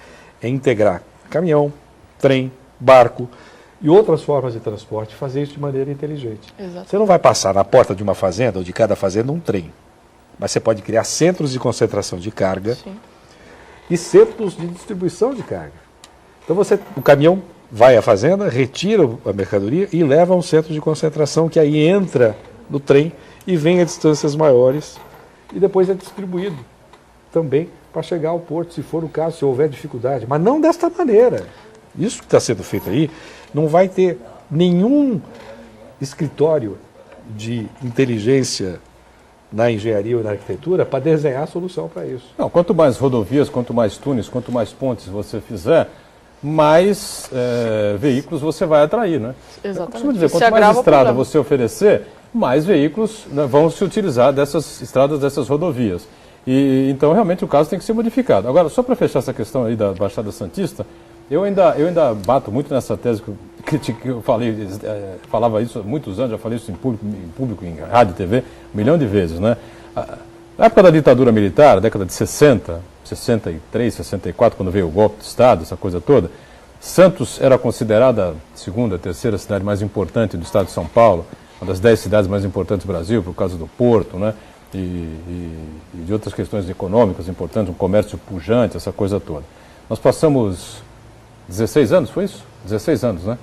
É integrar caminhão, trem, barco e outras formas de transporte, fazer isso de maneira inteligente. Exato. Você não vai passar na porta de uma fazenda ou de cada fazenda um trem, mas você pode criar centros de concentração de carga. Sim. E centros de distribuição de carga. Então o caminhão vai à fazenda, retira a mercadoria e leva a um centro de concentração que aí entra no trem e vem a distâncias maiores e depois é distribuído também para chegar ao porto, se for o caso, se houver dificuldade. Mas não desta maneira. Isso que está sendo feito aí, não vai ter nenhum escritório de inteligência na engenharia ou na arquitetura para desenhar a solução para isso. Não, quanto mais rodovias, quanto mais túneis, quanto mais pontes você fizer, mais veículos você vai atrair, né? Exatamente. Costumo dizer, quanto mais estrada você oferecer, mais veículos, né, vão se utilizar dessas estradas, dessas rodovias. E então, realmente, o caso tem que ser modificado. Agora, só para fechar essa questão aí da Baixada Santista, eu ainda bato muito nessa tese que eu falava isso há muitos anos, já falei isso em público, em rádio e TV, 1 milhão de vezes, né? Na época da ditadura militar, década de 60, 63, 64, quando veio o golpe de Estado, essa coisa toda, Santos era considerada a segunda, terceira cidade mais importante do estado de São Paulo, uma das 10 cidades mais importantes do Brasil, por causa do porto, né? E de outras questões econômicas importantes, um comércio pujante, essa coisa toda. Nós passamos 16 anos, foi isso? 16 anos, né?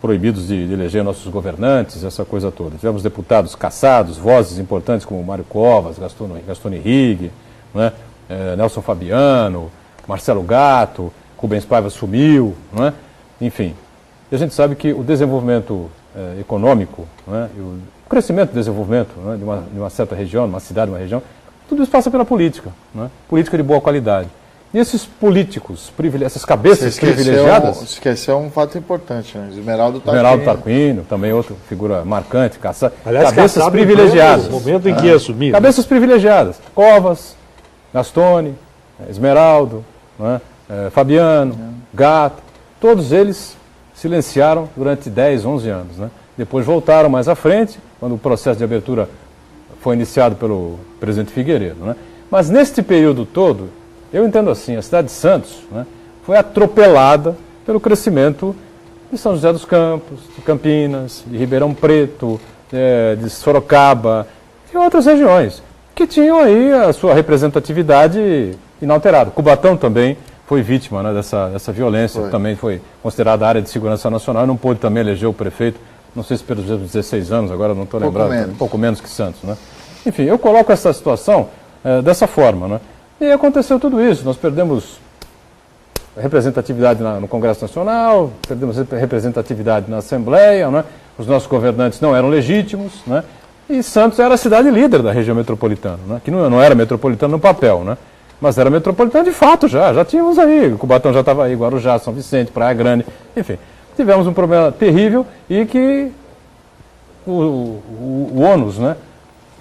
Proibidos de eleger nossos governantes, essa coisa toda. Tivemos deputados caçados, vozes importantes como Mário Covas, Gastone Rigg, né? Nelson Fabiano, Marcelo Gatto, Rubens Paiva sumiu, né? Enfim. E a gente sabe que o desenvolvimento econômico, né? E o crescimento e desenvolvimento, né? de uma certa região, uma cidade, uma região, tudo isso passa pela política, né? Política de boa qualidade. E esses políticos, essas cabeças privilegiadas... Esqueceu um fato importante, né? Esmeraldo Tarquínio, também outra figura marcante, aliás, cabeças privilegiadas. No momento em que assumiram. Cabeças privilegiadas. Covas, Gastone, Esmeraldo, né? Fabiano, Gato, todos eles silenciaram durante 10, 11 anos. Né? Depois voltaram mais à frente, quando o processo de abertura foi iniciado pelo presidente Figueiredo. Né? Mas neste período todo, eu entendo assim, a cidade de Santos, né, foi atropelada pelo crescimento de São José dos Campos, de Campinas, de Ribeirão Preto, de Sorocaba e outras regiões, que tinham aí a sua representatividade inalterada. Cubatão também foi vítima, né, dessa violência, também foi considerada área de segurança nacional, não pôde também eleger o prefeito, não sei se pelos 16 anos, agora não estou lembrando, pouco menos que Santos. Né? Enfim, eu coloco essa situação dessa forma, né? E aconteceu tudo isso, nós perdemos representatividade no Congresso Nacional, perdemos representatividade na Assembleia, né? Os nossos governantes não eram legítimos, né? E Santos era a cidade líder da região metropolitana, né? Que não era metropolitana no papel, né? Mas era metropolitana de fato já tínhamos aí, Cubatão já estava aí, Guarujá, São Vicente, Praia Grande, enfim. Tivemos um problema terrível e que o ônus, né?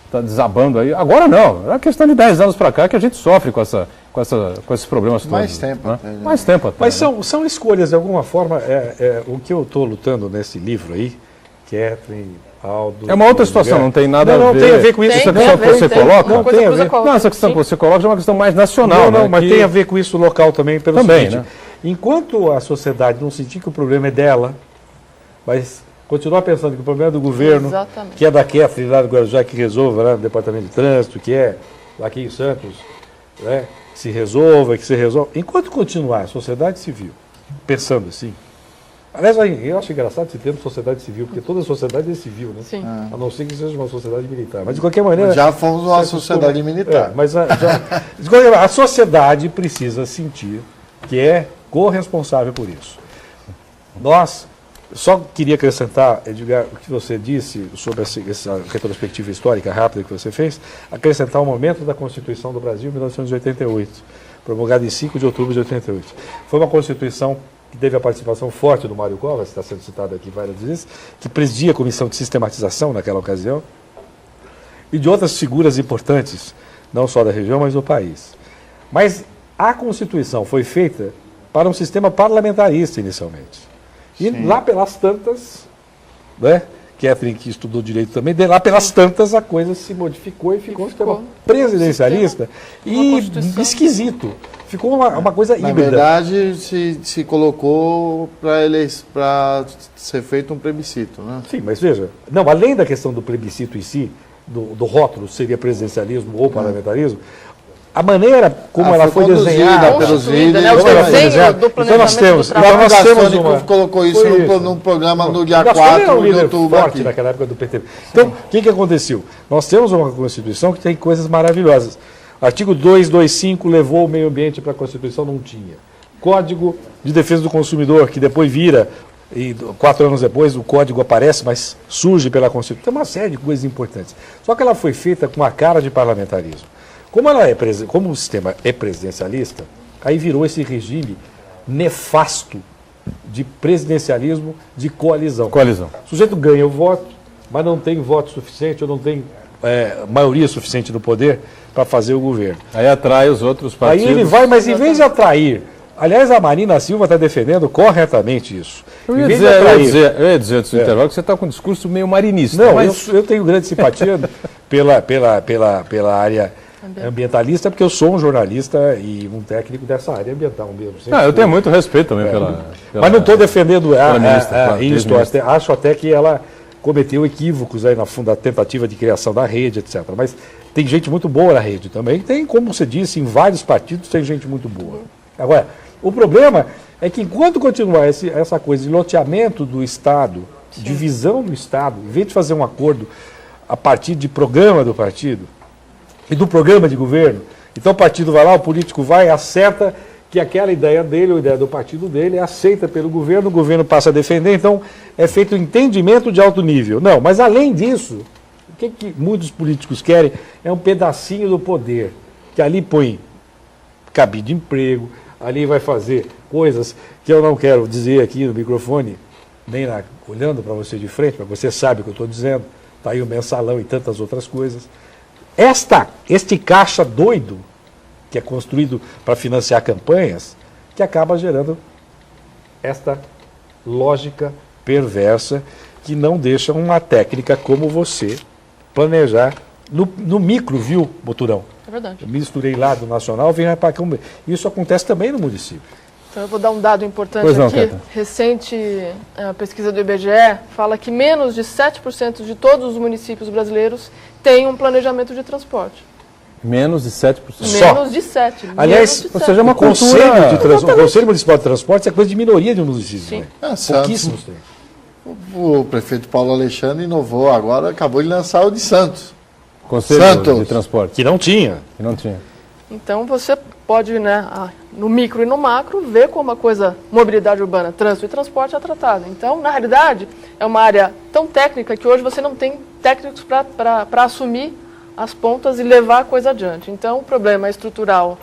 Está desabando aí. Agora não, é uma questão de 10 anos para cá que a gente sofre com esses problemas todos. Mais tempo né? até. Mais tempo até. Mas são escolhas, de alguma forma, o que eu estou lutando nesse livro aí, Kathleen, Aldo... É uma outra situação, não tem nada a ver... Não tem a ver com isso. Essa questão que você coloca... Não tem a ver. Não, essa questão que você coloca é uma questão mais nacional. Não, né? mas tem a ver com isso local também, pelo também, seguinte, né? Enquanto a sociedade não sentir que o problema é dela, mas continuar pensando que o problema é do governo, Exatamente. que é da Kathleen lá do Guarujá, que resolva lá no Departamento de Trânsito, que é aqui em Santos, né, que se resolva. Enquanto continuar a sociedade civil pensando assim, aliás, eu acho engraçado esse termo sociedade civil, porque toda sociedade é civil, né? Sim. A não ser que seja uma sociedade militar. Mas de qualquer maneira... Já fomos uma sociedade militar. mas de qualquer maneira, a sociedade precisa sentir que é corresponsável por isso. Nós... Só queria acrescentar, Edgar, o que você disse sobre essa retrospectiva histórica rápida que você fez, acrescentar o momento da Constituição do Brasil, em 1988, promulgada em 5 de outubro de 88. Foi uma Constituição que teve a participação forte do Mário Covas, que está sendo citado aqui várias vezes, que presidia a Comissão de Sistematização naquela ocasião, e de outras figuras importantes, não só da região, mas do país. Mas a Constituição foi feita para um sistema parlamentarista inicialmente. E lá pelas tantas, né, Kathleen, que estudou direito também, lá pelas tantas a coisa se modificou e ficou um sistema presidencialista e esquisito. Ficou uma coisa híbrida. Na verdade, se colocou para ser feito um plebiscito, né? Sim, mas veja, não, além da questão do plebiscito em si, do rótulo, seria presidencialismo ou parlamentarismo, a maneira como ela foi desenhada pelos líderes, né? O desenho do então nós temos, colocou isso num programa no dia 4 de outubro forte aqui. naquela época do PT. Então, o que aconteceu? Nós temos uma Constituição que tem coisas maravilhosas. Artigo 225 levou o meio ambiente para a Constituição, não tinha. Código de Defesa do Consumidor, que depois vira, e 4 anos depois o código aparece, mas surge pela Constituição. Tem uma série de coisas importantes. Só que ela foi feita com a cara de parlamentarismo. Como o sistema é presidencialista, aí virou esse regime nefasto de presidencialismo de coalizão. O sujeito ganha o voto, mas não tem voto suficiente, ou não tem maioria suficiente no poder para fazer o governo. Aí atrai os outros partidos. Aí ele vai, mas em vez de atrair... Aliás, a Marina Silva está defendendo corretamente isso. Eu ia dizer antes do intervalo que você está com um discurso meio marinista. Não, mas... eu tenho grande simpatia pela área ambientalista, porque eu sou um jornalista e um técnico dessa área ambiental mesmo. Eu tenho muito respeito também pela mas não estou defendendo isso. Acho até que ela cometeu equívocos aí na tentativa de criação da rede, etc. Mas tem gente muito boa na rede também. Tem, como você disse, em vários partidos tem gente muito boa. Agora, o problema é que enquanto continuar essa coisa de loteamento do Estado, divisão do Estado, em vez de fazer um acordo a partir de programa do partido, e do programa de governo, então o partido vai lá, o político vai, acerta que aquela ideia dele, ou ideia do partido dele, é aceita pelo governo, o governo passa a defender, então é feito um entendimento de alto nível. Não, mas além disso, o que muitos políticos querem é um pedacinho do poder, que ali põe cabide de emprego, ali vai fazer coisas que eu não quero dizer aqui no microfone, nem olhando para você de frente, mas você sabe o que eu estou dizendo. Está aí o mensalão e tantas outras coisas. Este caixa doido, que é construído para financiar campanhas, que acaba gerando esta lógica perversa que não deixa uma técnica como você planejar no micro, viu, Boturão? É verdade. Eu misturei lá do nacional, vem para cá. Isso acontece também no município. Então eu vou dar um dado importante Pois não, aqui. Kéta. Recente pesquisa do IBGE fala que menos de 7% de todos os municípios brasileiros têm um planejamento de transporte. Menos de 7%. Só. Menos de 7%. Aliás, menos de ou seja, uma O Conselho, cultura... o Conselho Municipal de Transportes é coisa de minoria de um município. Sim. Né? Santos, Pouquíssimos têm. o prefeito Paulo Alexandre inovou agora, acabou de lançar o de Santos. Conselho Santos. de Transporte, Que não tinha. que não tinha. Então você pode, né, no micro e no macro, ver como a coisa, mobilidade urbana, trânsito e transporte é tratada. Então, na realidade, é uma área tão técnica que hoje você não tem técnicos para assumir as pontas e levar a coisa adiante. Então, o problema é estrutural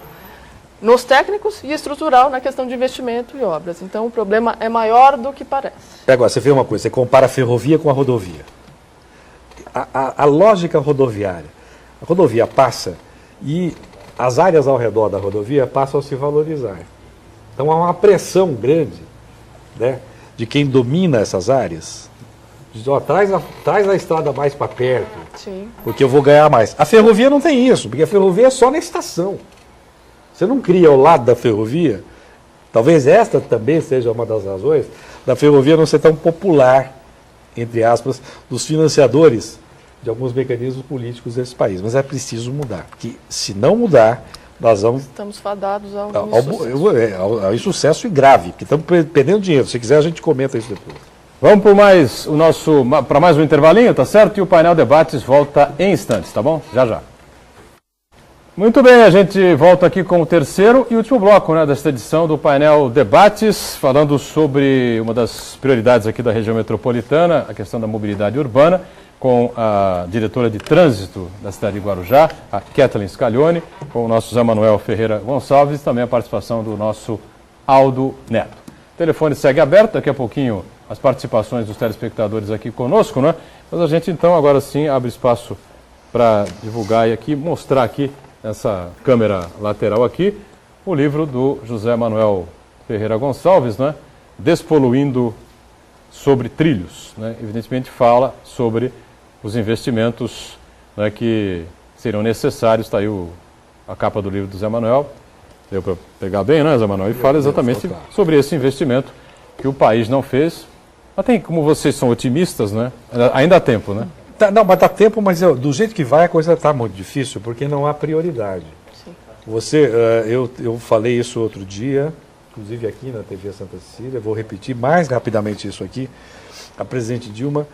nos técnicos e estrutural na questão de investimento e obras. Então, o problema é maior do que parece. Agora, você vê uma coisa, você compara a ferrovia com a rodovia. A lógica rodoviária. A rodovia passa e as áreas ao redor da rodovia passam a se valorizar. Então há uma pressão grande, né, de quem domina essas áreas. Diz, ó, traz a estrada mais para perto, Sim. porque eu vou ganhar mais. A ferrovia não tem isso, porque a ferrovia é só na estação. Você não cria ao lado da ferrovia. Talvez esta também seja uma das razões da ferrovia não ser tão popular, entre aspas, dos financiadores de alguns mecanismos políticos desse país. Mas é preciso mudar, porque se não mudar, nós vamos Estamos fadados ao ao insucesso e grave, porque estamos perdendo dinheiro. Se quiser, a gente comenta isso depois. Vamos para mais um intervalinho, tá certo? E o painel Debates volta em instantes, tá bom? Já, já. Muito bem, a gente volta aqui com o terceiro e último bloco, né, desta edição do painel Debates, falando sobre uma das prioridades aqui da região metropolitana, a questão da mobilidade urbana, com a diretora de trânsito da cidade de Guarujá, a Kathleen Scaglione, com o nosso Zé Manuel Ferreira Gonçalves e também a participação do nosso Aldo Neto. O telefone segue aberto, daqui a pouquinho as participações dos telespectadores aqui conosco, né? Mas a gente então agora sim abre espaço para divulgar e aqui, mostrar aqui nessa câmera lateral aqui, o livro do José Manuel Ferreira Gonçalves, né? Despoluindo sobre trilhos, né? Evidentemente fala sobre os investimentos, né, que serão necessários. Está aí a capa do livro do Zé Manuel, deu para pegar bem, né, Zé Manuel? E fala exatamente sobre esse investimento que o país não fez. Mas tem, como vocês são otimistas, né? Ainda há tempo, né? Não, mas dá tempo, mas do jeito que vai a coisa está muito difícil, porque não há prioridade. Sim. Eu falei isso outro dia, inclusive aqui na TV Santa Cecília, vou repetir mais rapidamente isso aqui. A presidente Dilma,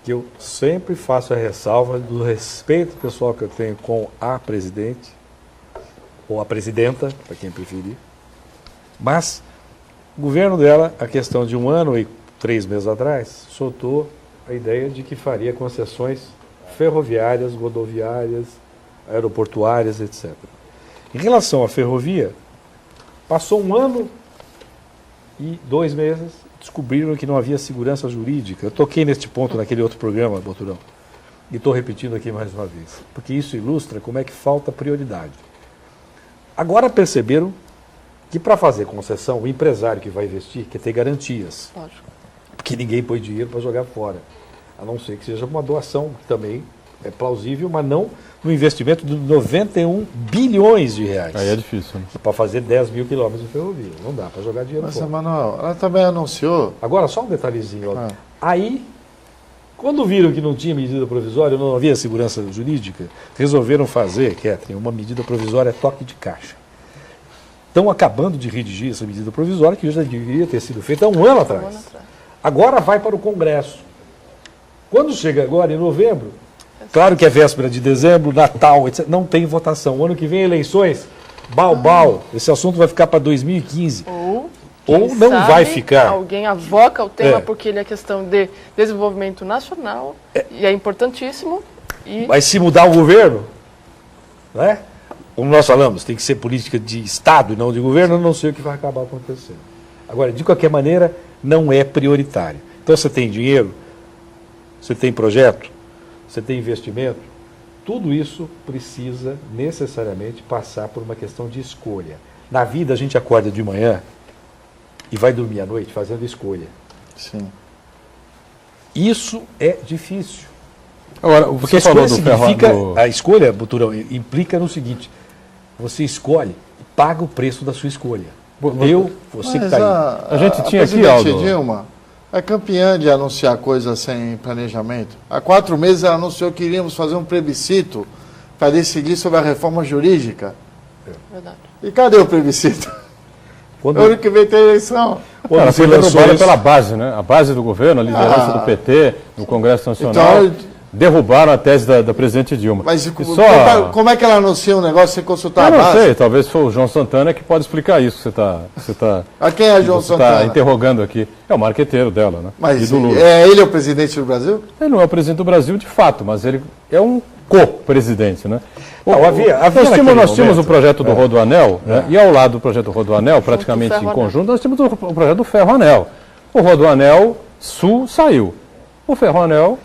que eu sempre faço a ressalva do respeito pessoal que eu tenho com a presidente, ou a presidenta, para quem preferir, mas o governo dela, a questão de 1 ano e 3 meses atrás, soltou a ideia de que faria concessões ferroviárias, rodoviárias, aeroportuárias, etc. Em relação à ferrovia, passou 1 ano e 2 meses, descobriram que não havia segurança jurídica. Eu toquei neste ponto naquele outro programa, Boturão, e estou repetindo aqui mais uma vez, porque isso ilustra como é que falta prioridade. Agora perceberam que para fazer concessão, o empresário que vai investir quer ter garantias. Lógico. Porque ninguém põe dinheiro para jogar fora. A não ser que seja uma doação, que também é plausível, mas não no investimento de 91 bilhões de reais. Aí é difícil, né? Para fazer 10 mil quilômetros de ferrovia. Não dá para jogar dinheiro Mas, fora. Manuel, ela também anunciou. Agora, só um detalhezinho. Ó. Aí, quando viram que não tinha medida provisória, não havia segurança jurídica, resolveram fazer, Kathleen, uma medida provisória toque de caixa. Estão acabando de redigir essa medida provisória, que já deveria ter sido feita há 1 ano atrás. Agora vai para o Congresso. Quando chega agora, em novembro, claro que é véspera de dezembro, Natal, etc., não tem votação. O ano que vem, eleições, bal. Esse assunto vai ficar para 2015. Ou não vai ficar. Alguém avoca o tema porque ele é questão de desenvolvimento nacional e é importantíssimo. Mas se mudar o governo, né? como nós falamos, tem que ser política de Estado e não de governo, eu não sei o que vai acabar acontecendo. Agora, de qualquer maneira, não é prioritário. Então, você tem dinheiro, você tem projeto, você tem investimento, tudo isso precisa necessariamente passar por uma questão de escolha. Na vida, a gente acorda de manhã e vai dormir à noite fazendo escolha. Sim. Isso é difícil. Agora, Porque a escolha a escolha, Buturão, implica no seguinte: você escolhe e paga o preço da sua escolha. Você que está aí. A gente tinha aqui, presidente Aldo. Dilma é campeã de anunciar coisas sem planejamento. Há 4 meses ela anunciou que iríamos fazer um plebiscito para decidir sobre a reforma jurídica. Verdade. E cadê o plebiscito? Quando, Ano que vem tem eleição. quando Ela se foi lançou derrubada isso, pela base, né? A base do governo, a liderança do PT, no Congresso Nacional, Então, derrubaram a tese da presidente Dilma. mas E só... como é que ela anuncia um negócio sem consultar Eu a não base? sei, talvez foi o João Santana que pode explicar isso que você está A quem é João Santana? interrogando aqui. É o marqueteiro dela, né? E Mas do Lula. ele é o presidente do Brasil? Ele não é o presidente do Brasil de fato, mas ele é um co-presidente, né? Não, havia Nós tínhamos momento, o projeto do Rodoanel, né? E ao lado do projeto do Rodoanel, praticamente em conjunto, nós tínhamos o projeto do Ferroanel. O Rodoanel Sul saiu. O Ferroanel...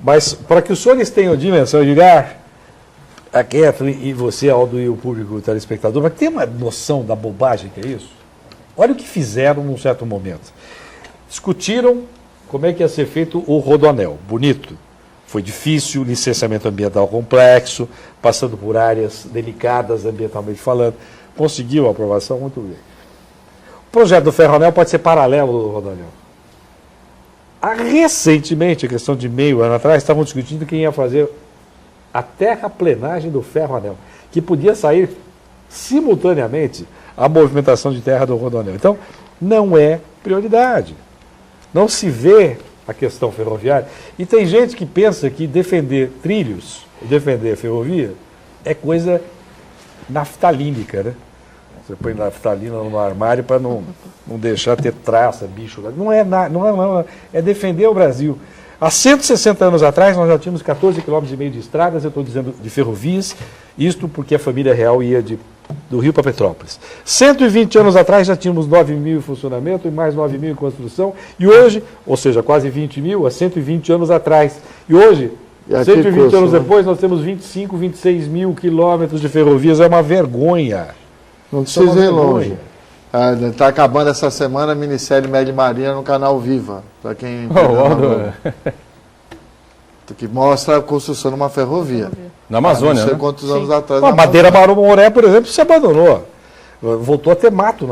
Mas para que os senhores tenham dimensão de a Kathleen e você, Aldo, e o público telespectador, mas tem uma noção da bobagem que é isso? Olha o que fizeram num certo momento. Discutiram como é que ia ser feito o Rodoanel. Bonito. Foi difícil, licenciamento ambiental complexo, passando por áreas delicadas ambientalmente falando. Conseguiu a aprovação muito bem. O projeto do Ferroanel pode ser paralelo do Rodoanel. Recentemente, a questão de meio ano atrás, estavam discutindo quem ia fazer a terraplenagem do Ferroanel, que podia sair simultaneamente a movimentação de terra do Rodoanel. Então, não é prioridade. Não se vê a questão ferroviária. E tem gente que pensa que defender trilhos, defender ferrovia, é coisa naftalínica, né? Você põe naftalina no armário para não deixar ter traça, bicho lá. Não é defender o Brasil. Há 160 anos atrás, nós já tínhamos 14,5 km de estradas, eu estou dizendo de ferrovias, isto porque a família real ia do Rio para Petrópolis. 120 anos atrás, já tínhamos 9 mil em funcionamento e mais 9 mil em construção, e hoje, ou seja, quase 20 mil, há 120 anos atrás. E hoje, 120 anos depois, nós temos 25, 26 mil quilômetros de ferrovias, é uma vergonha. Não precisa ir longe. Está acabando essa semana a minissérie Média Marinha no canal Viva, para quem que mostra a construção de uma ferrovia. Na Amazônia, não sei né? quantos anos atrás. A Madeira Maromoré, por exemplo, se abandonou. Voltou a ter mato,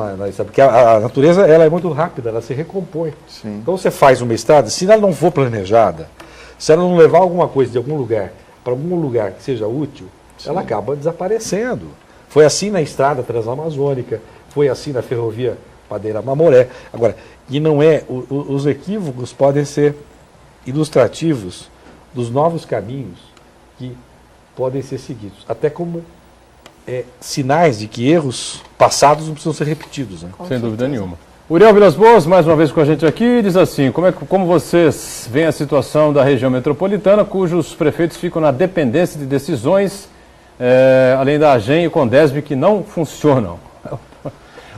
porque a natureza ela é muito rápida, ela se recompõe. Sim. Então você faz uma estrada, se ela não for planejada, se ela não levar alguma coisa de algum lugar para algum lugar que seja útil, ela acaba desaparecendo. Foi assim na estrada transamazônica, foi assim na ferrovia Madeira Mamoré. Agora, e não é, os equívocos podem ser ilustrativos dos novos caminhos que podem ser seguidos, até como sinais de que erros passados não precisam ser repetidos. Né? Sem dúvida nenhuma. Uriel Vilas Boas, mais uma vez com a gente aqui, diz assim: como vocês veem a situação da região metropolitana, cujos prefeitos ficam na dependência de decisões, além da AGEM e Condesb, que não funcionam?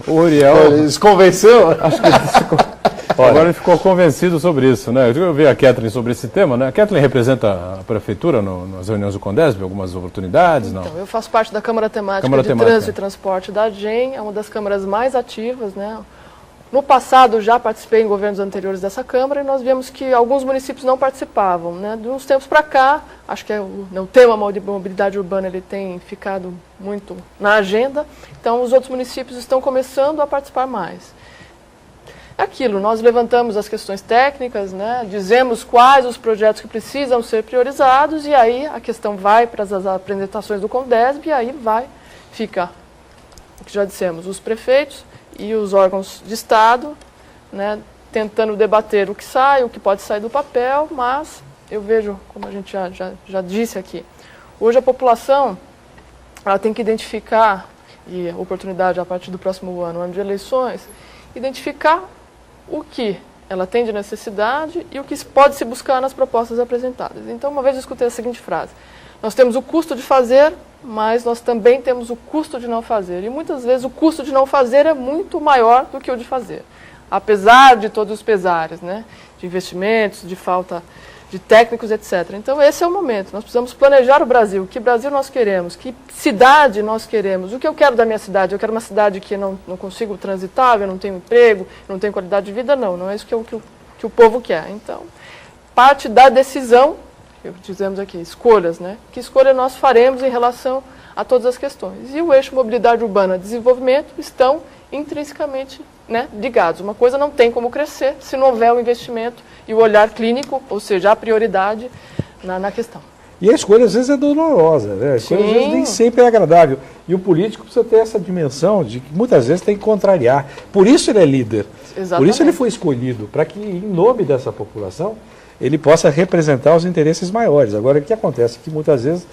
O Uriel... Ele se convenceu? Acho que agora ele ficou convencido sobre isso, né? Eu vi a Kathleen sobre esse tema, né? A Kathleen representa a prefeitura nas reuniões do Condesb, algumas oportunidades, não? Então, eu faço parte da Câmara Temática Trânsito e Transporte da AGEM, é uma das câmaras mais ativas, né? No passado, já participei em governos anteriores dessa Câmara e nós vimos que alguns municípios não participavam, né? De uns tempos para cá, acho que o tema mobilidade urbana ele tem ficado muito na agenda, então os outros municípios estão começando a participar mais. É aquilo, nós levantamos as questões técnicas, né? Dizemos quais os projetos que precisam ser priorizados e aí a questão vai para as apresentações do Condesb e aí fica o que já dissemos, os prefeitos e os órgãos de Estado, né, tentando debater o que sai, o que pode sair do papel, mas eu vejo, como a gente já disse aqui, hoje a população ela tem que identificar, e a oportunidade a partir do próximo ano de eleições, identificar o que ela tem de necessidade e o que pode se buscar nas propostas apresentadas. Então, uma vez eu escutei a seguinte frase: Nós temos o custo de fazer, mas nós também temos o custo de não fazer. E muitas vezes o custo de não fazer é muito maior do que o de fazer. Apesar de todos os pesares, né? De investimentos, de falta de técnicos, etc. Então esse é o momento. Nós precisamos planejar o Brasil. Que Brasil nós queremos? Que cidade nós queremos? O que eu quero da minha cidade? Eu quero uma cidade que não consigo transitar, eu não tenho emprego, não tenho qualidade de vida? Não, não é isso que o povo quer. Então, parte da decisão, dizemos aqui, escolhas, né? Que escolha nós faremos em relação a todas as questões. E o eixo mobilidade urbana e desenvolvimento estão intrinsecamente, né, ligados. Uma coisa não tem como crescer se não houver o investimento e o olhar clínico, ou seja, a prioridade na questão. E a escolha às vezes é dolorosa, né? A escolha às vezes nem sempre é agradável. E o político precisa ter essa dimensão de que muitas vezes tem que contrariar. Por isso ele é líder. Exatamente. Por isso ele foi escolhido, para que em nome dessa população ele possa representar os interesses maiores. Agora, o que acontece é que muitas vezes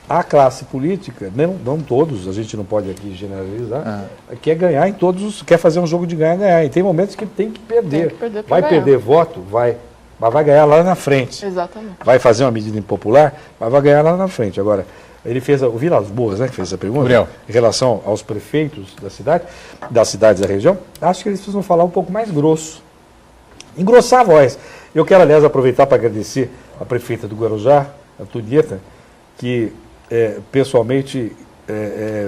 a classe política, não todos, a gente não pode aqui generalizar, quer ganhar em todos, quer fazer um jogo de ganhar. E tem momentos que tem que perder. Tem que perder vai ganhar. Perder voto? Vai. Mas vai ganhar lá na frente. Exatamente. Vai fazer uma medida impopular, mas vai ganhar lá na frente. Agora, ele fez, o Vilas Boas, né, que fez essa pergunta, Gabriel, em relação aos prefeitos das cidades da região, acho que eles precisam falar um pouco mais grosso. Engrossar a voz. Eu quero, aliás, aproveitar para agradecer a prefeita do Guarujá, a Antonieta, que pessoalmente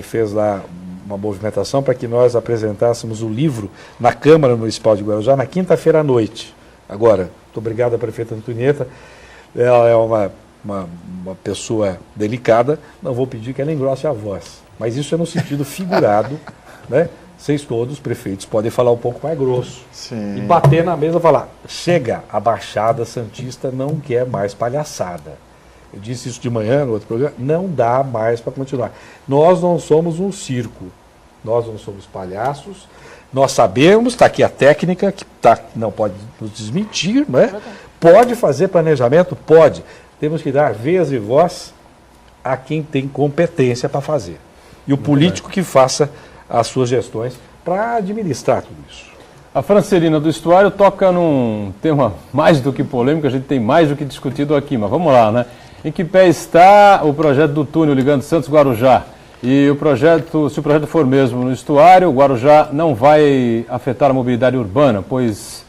fez lá uma movimentação para que nós apresentássemos o livro na Câmara Municipal de Guarujá na quinta-feira à noite. Agora, muito obrigado à prefeita Antonieta, ela é uma pessoa delicada, não vou pedir que ela engrosse a voz, mas isso é no sentido figurado, né? Vocês todos, prefeitos, podem falar um pouco mais grosso. Sim. E bater na mesa e falar, chega, a Baixada Santista não quer mais palhaçada. Eu disse isso de manhã no outro programa, não dá mais para continuar. Nós não somos um circo, nós não somos palhaços, nós sabemos, está aqui a técnica, que não pode nos desmentir, não é? Pode fazer planejamento? Pode. Temos que dar vez e voz a quem tem competência para fazer. E o político que faça as suas gestões para administrar tudo isso. A Francelina do Estuário toca num tema mais do que polêmico, a gente tem mais do que discutido aqui, mas vamos lá, né? Em que pé está o projeto do túnel ligando Santos Guarujá? E o projeto, se o projeto for mesmo no estuário, o Guarujá não vai afetar a mobilidade urbana, pois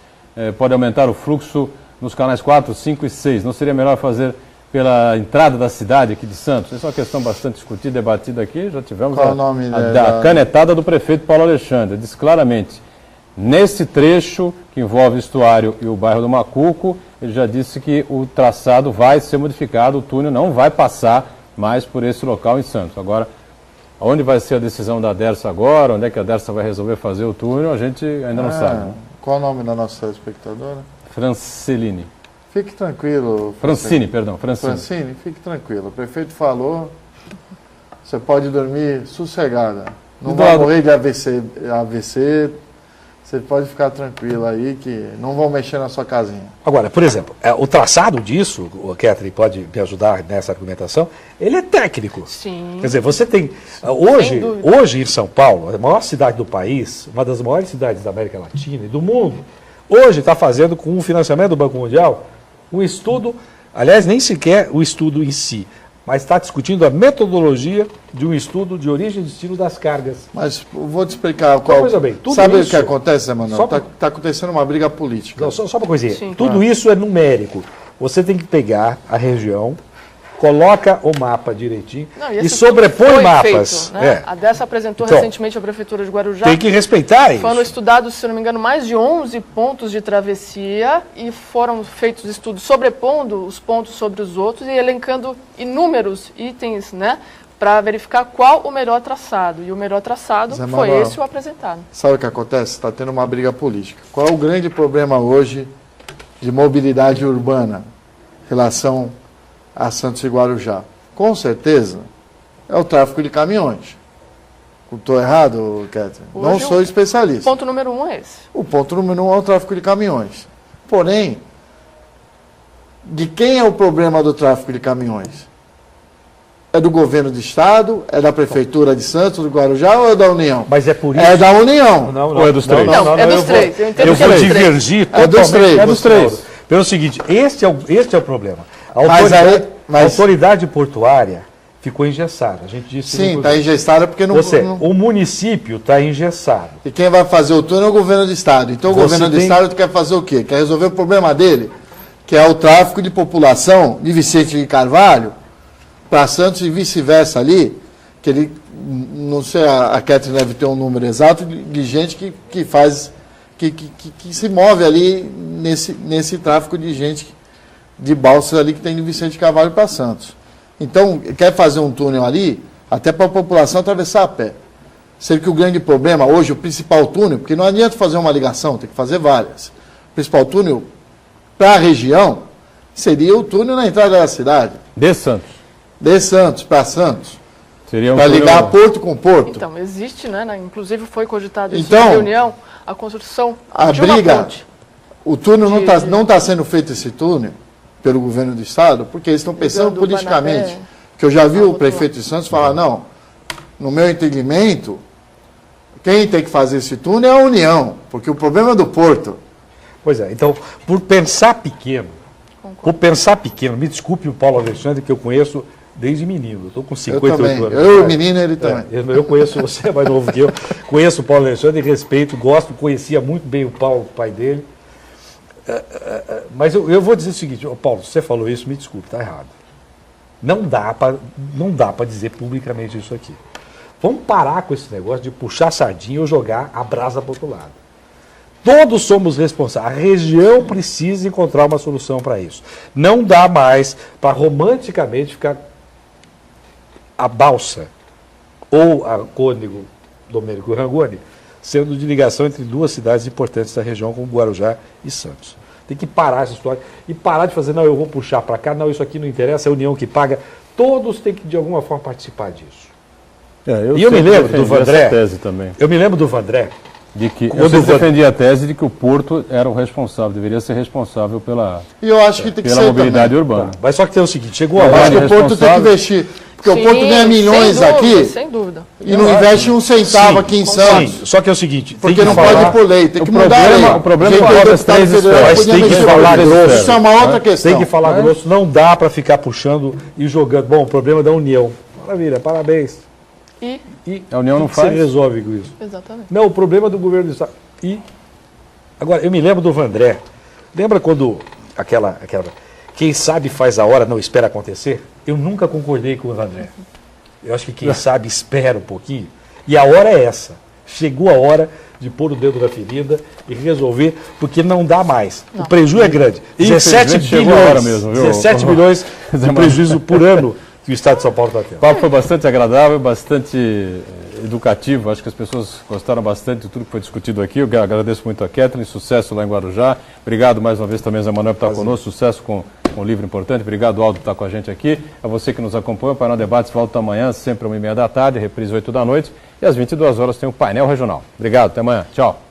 pode aumentar o fluxo nos canais 4, 5 e 6. Não seria melhor fazer pela entrada da cidade aqui de Santos? Essa é uma questão bastante discutida, debatida aqui. Já tivemos a canetada do prefeito Paulo Alexandre. Diz claramente, nesse trecho que envolve o estuário e o bairro do Macuco, ele já disse que o traçado vai ser modificado, o túnel não vai passar mais por esse local em Santos. Agora, onde vai ser a decisão da Dersa agora, onde é que a Dersa vai resolver fazer o túnel, a gente ainda não sabe. Né? Qual o nome da nossa telespectadora? Franceline. Fique tranquilo. Francine, perdão. Francine, fique tranquilo. O prefeito falou, você pode dormir sossegada. Não vai morrer de AVC, você pode ficar tranquilo aí que não vão mexer na sua casinha. Agora, por exemplo, o traçado disso, o Catherine pode me ajudar nessa argumentação, ele é técnico. Sim. Quer dizer, você tem... Hoje em São Paulo, a maior cidade do país, uma das maiores cidades da América Latina e do mundo, hoje está fazendo com o financiamento do Banco Mundial um estudo, aliás, nem sequer o estudo em si, mas está discutindo a metodologia de um estudo de origem e destino das cargas. Mas vou te explicar qual... Coisa bem, sabe o que acontece, Emanuel? Está acontecendo uma briga política. Não, só uma coisinha. Sim. Tudo isso é numérico. Você tem que pegar a região, coloca o mapa direitinho e sobrepõe mapas. Feito, né? A Dersa apresentou recentemente à Prefeitura de Guarujá. Tem que respeitar isso. Foram estudados, se não me engano, mais de 11 pontos de travessia e foram feitos estudos sobrepondo os pontos sobre os outros e elencando inúmeros itens, né, para verificar qual o melhor traçado. E o melhor traçado foi esse o apresentado. Sabe o que acontece? Está tendo uma briga política. Qual é o grande problema hoje de mobilidade urbana em relação a Santos e Guarujá? Com certeza é o tráfego de caminhões. Estou errado, Catherine? Não sou especialista. O ponto número 1 é esse. O ponto número 1 é o tráfego de caminhões. Porém, de quem é o problema do tráfego de caminhões? É do governo do estado? É da prefeitura de Santos, do Guarujá ou é da União? Mas é por isso... É da União. Não, ou é dos três? Não, é dos três. Eu vou divergir totalmente. É dos três. Pelo seguinte, este é o problema. Mas aí, A autoridade portuária ficou engessada. A gente disse. Sim, está engessada porque não... O município está engessado. E quem vai fazer o túnel é o governo do estado. Então o governo do estado quer fazer o quê? Quer resolver o problema dele, que é o tráfego de população de Vicente de Carvalho para Santos e vice-versa ali, que ele, não sei, a Catherine deve ter um número exato de gente que faz, que se move ali nesse tráfego de gente, de balsas ali que tem de Vicente de Carvalho para Santos. Então, quer fazer um túnel ali, até para a população atravessar a pé. Sendo que o grande problema, hoje, o principal túnel, porque não adianta fazer uma ligação, tem que fazer várias. O principal túnel para a região seria o túnel na entrada da cidade. De Santos. De Santos para Santos. Seria um para ligar Porto com Porto. Então, existe, né? Inclusive foi cogitado isso então, na reunião, a construção de uma ponte. O túnel não está sendo feito esse túnel pelo governo do estado, porque eles estão pensando politicamente. Que eu já vi o prefeito de Santos falar, não, no meu entendimento, quem tem que fazer esse túnel é a União, porque o problema é do Porto. Pois é, então, por pensar pequeno, me desculpe o Paulo Alexandre, que eu conheço desde menino, eu estou com 58 anos. Eu, menino, ele também. Eu conheço, você é mais novo que eu, conheço o Paulo Alexandre, respeito, gosto, conhecia muito bem o Paulo, o pai dele. Mas eu vou dizer o seguinte, Paulo, você falou isso, me desculpe, está errado. Não dá para dizer publicamente isso aqui. Vamos parar com esse negócio de puxar a sardinha ou jogar a brasa para o outro lado. Todos somos responsáveis. A região precisa encontrar uma solução para isso. Não dá mais para romanticamente ficar a balsa ou a Cônego Domênico Rangoni sendo de ligação entre duas cidades importantes da região, como Guarujá e Santos. Tem que parar essa história e parar de fazer, não, eu vou puxar para cá, não, isso aqui não interessa, é a União que paga. Todos têm que, de alguma forma, participar disso. E eu me lembro do Vandré. Tese também. Eu me lembro do Vandré. Eu defendi a tese de que o Porto era o responsável, deveria ser responsável pela, e eu acho que tem que pela ser mobilidade também. urbana. Mas só que tem o seguinte, chegou a hora. Acho que o Porto tem que investir. Porque o Porto ganha milhões aqui. Sem dúvida. E não investe um centavo aqui em Santos. Sim, só que é o seguinte. Porque não pode ir por lei, tem que mudar a lei. O problema é as três esferas. Tem que falar grosso. Isso é uma outra questão. Tem que falar grosso, não dá para ficar puxando e jogando. Bom, o problema é da União. Maravilha, parabéns. E a União não faz? Você resolve com isso. Exatamente. Não, o problema é do governo do Estado. Agora, eu me lembro do Vandré. Lembra quando aquela quem sabe faz a hora, não espera acontecer? Eu nunca concordei com o Vandré. Eu acho que quem sabe espera um pouquinho. E a hora é essa. Chegou a hora de pôr o dedo na ferida e resolver, porque não dá mais. Não. O prejuízo é grande. 17 bilhões, mesmo, 17 bilhões de prejuízo por ano que o Estado de São Paulo está tendo. O papo foi bastante agradável, bastante educativo. Acho que as pessoas gostaram bastante de tudo que foi discutido aqui. Eu agradeço muito a Catherine, sucesso lá em Guarujá. Obrigado mais uma vez também, Zé Manuel, por estar conosco. Sucesso com um livro importante. Obrigado, Aldo, por estar com a gente aqui. A você que nos acompanha, o Painel Debates volta amanhã, sempre às 1h30 da tarde, reprise 8 da noite. E às 22 horas tem o Painel Regional. Obrigado, até amanhã. Tchau.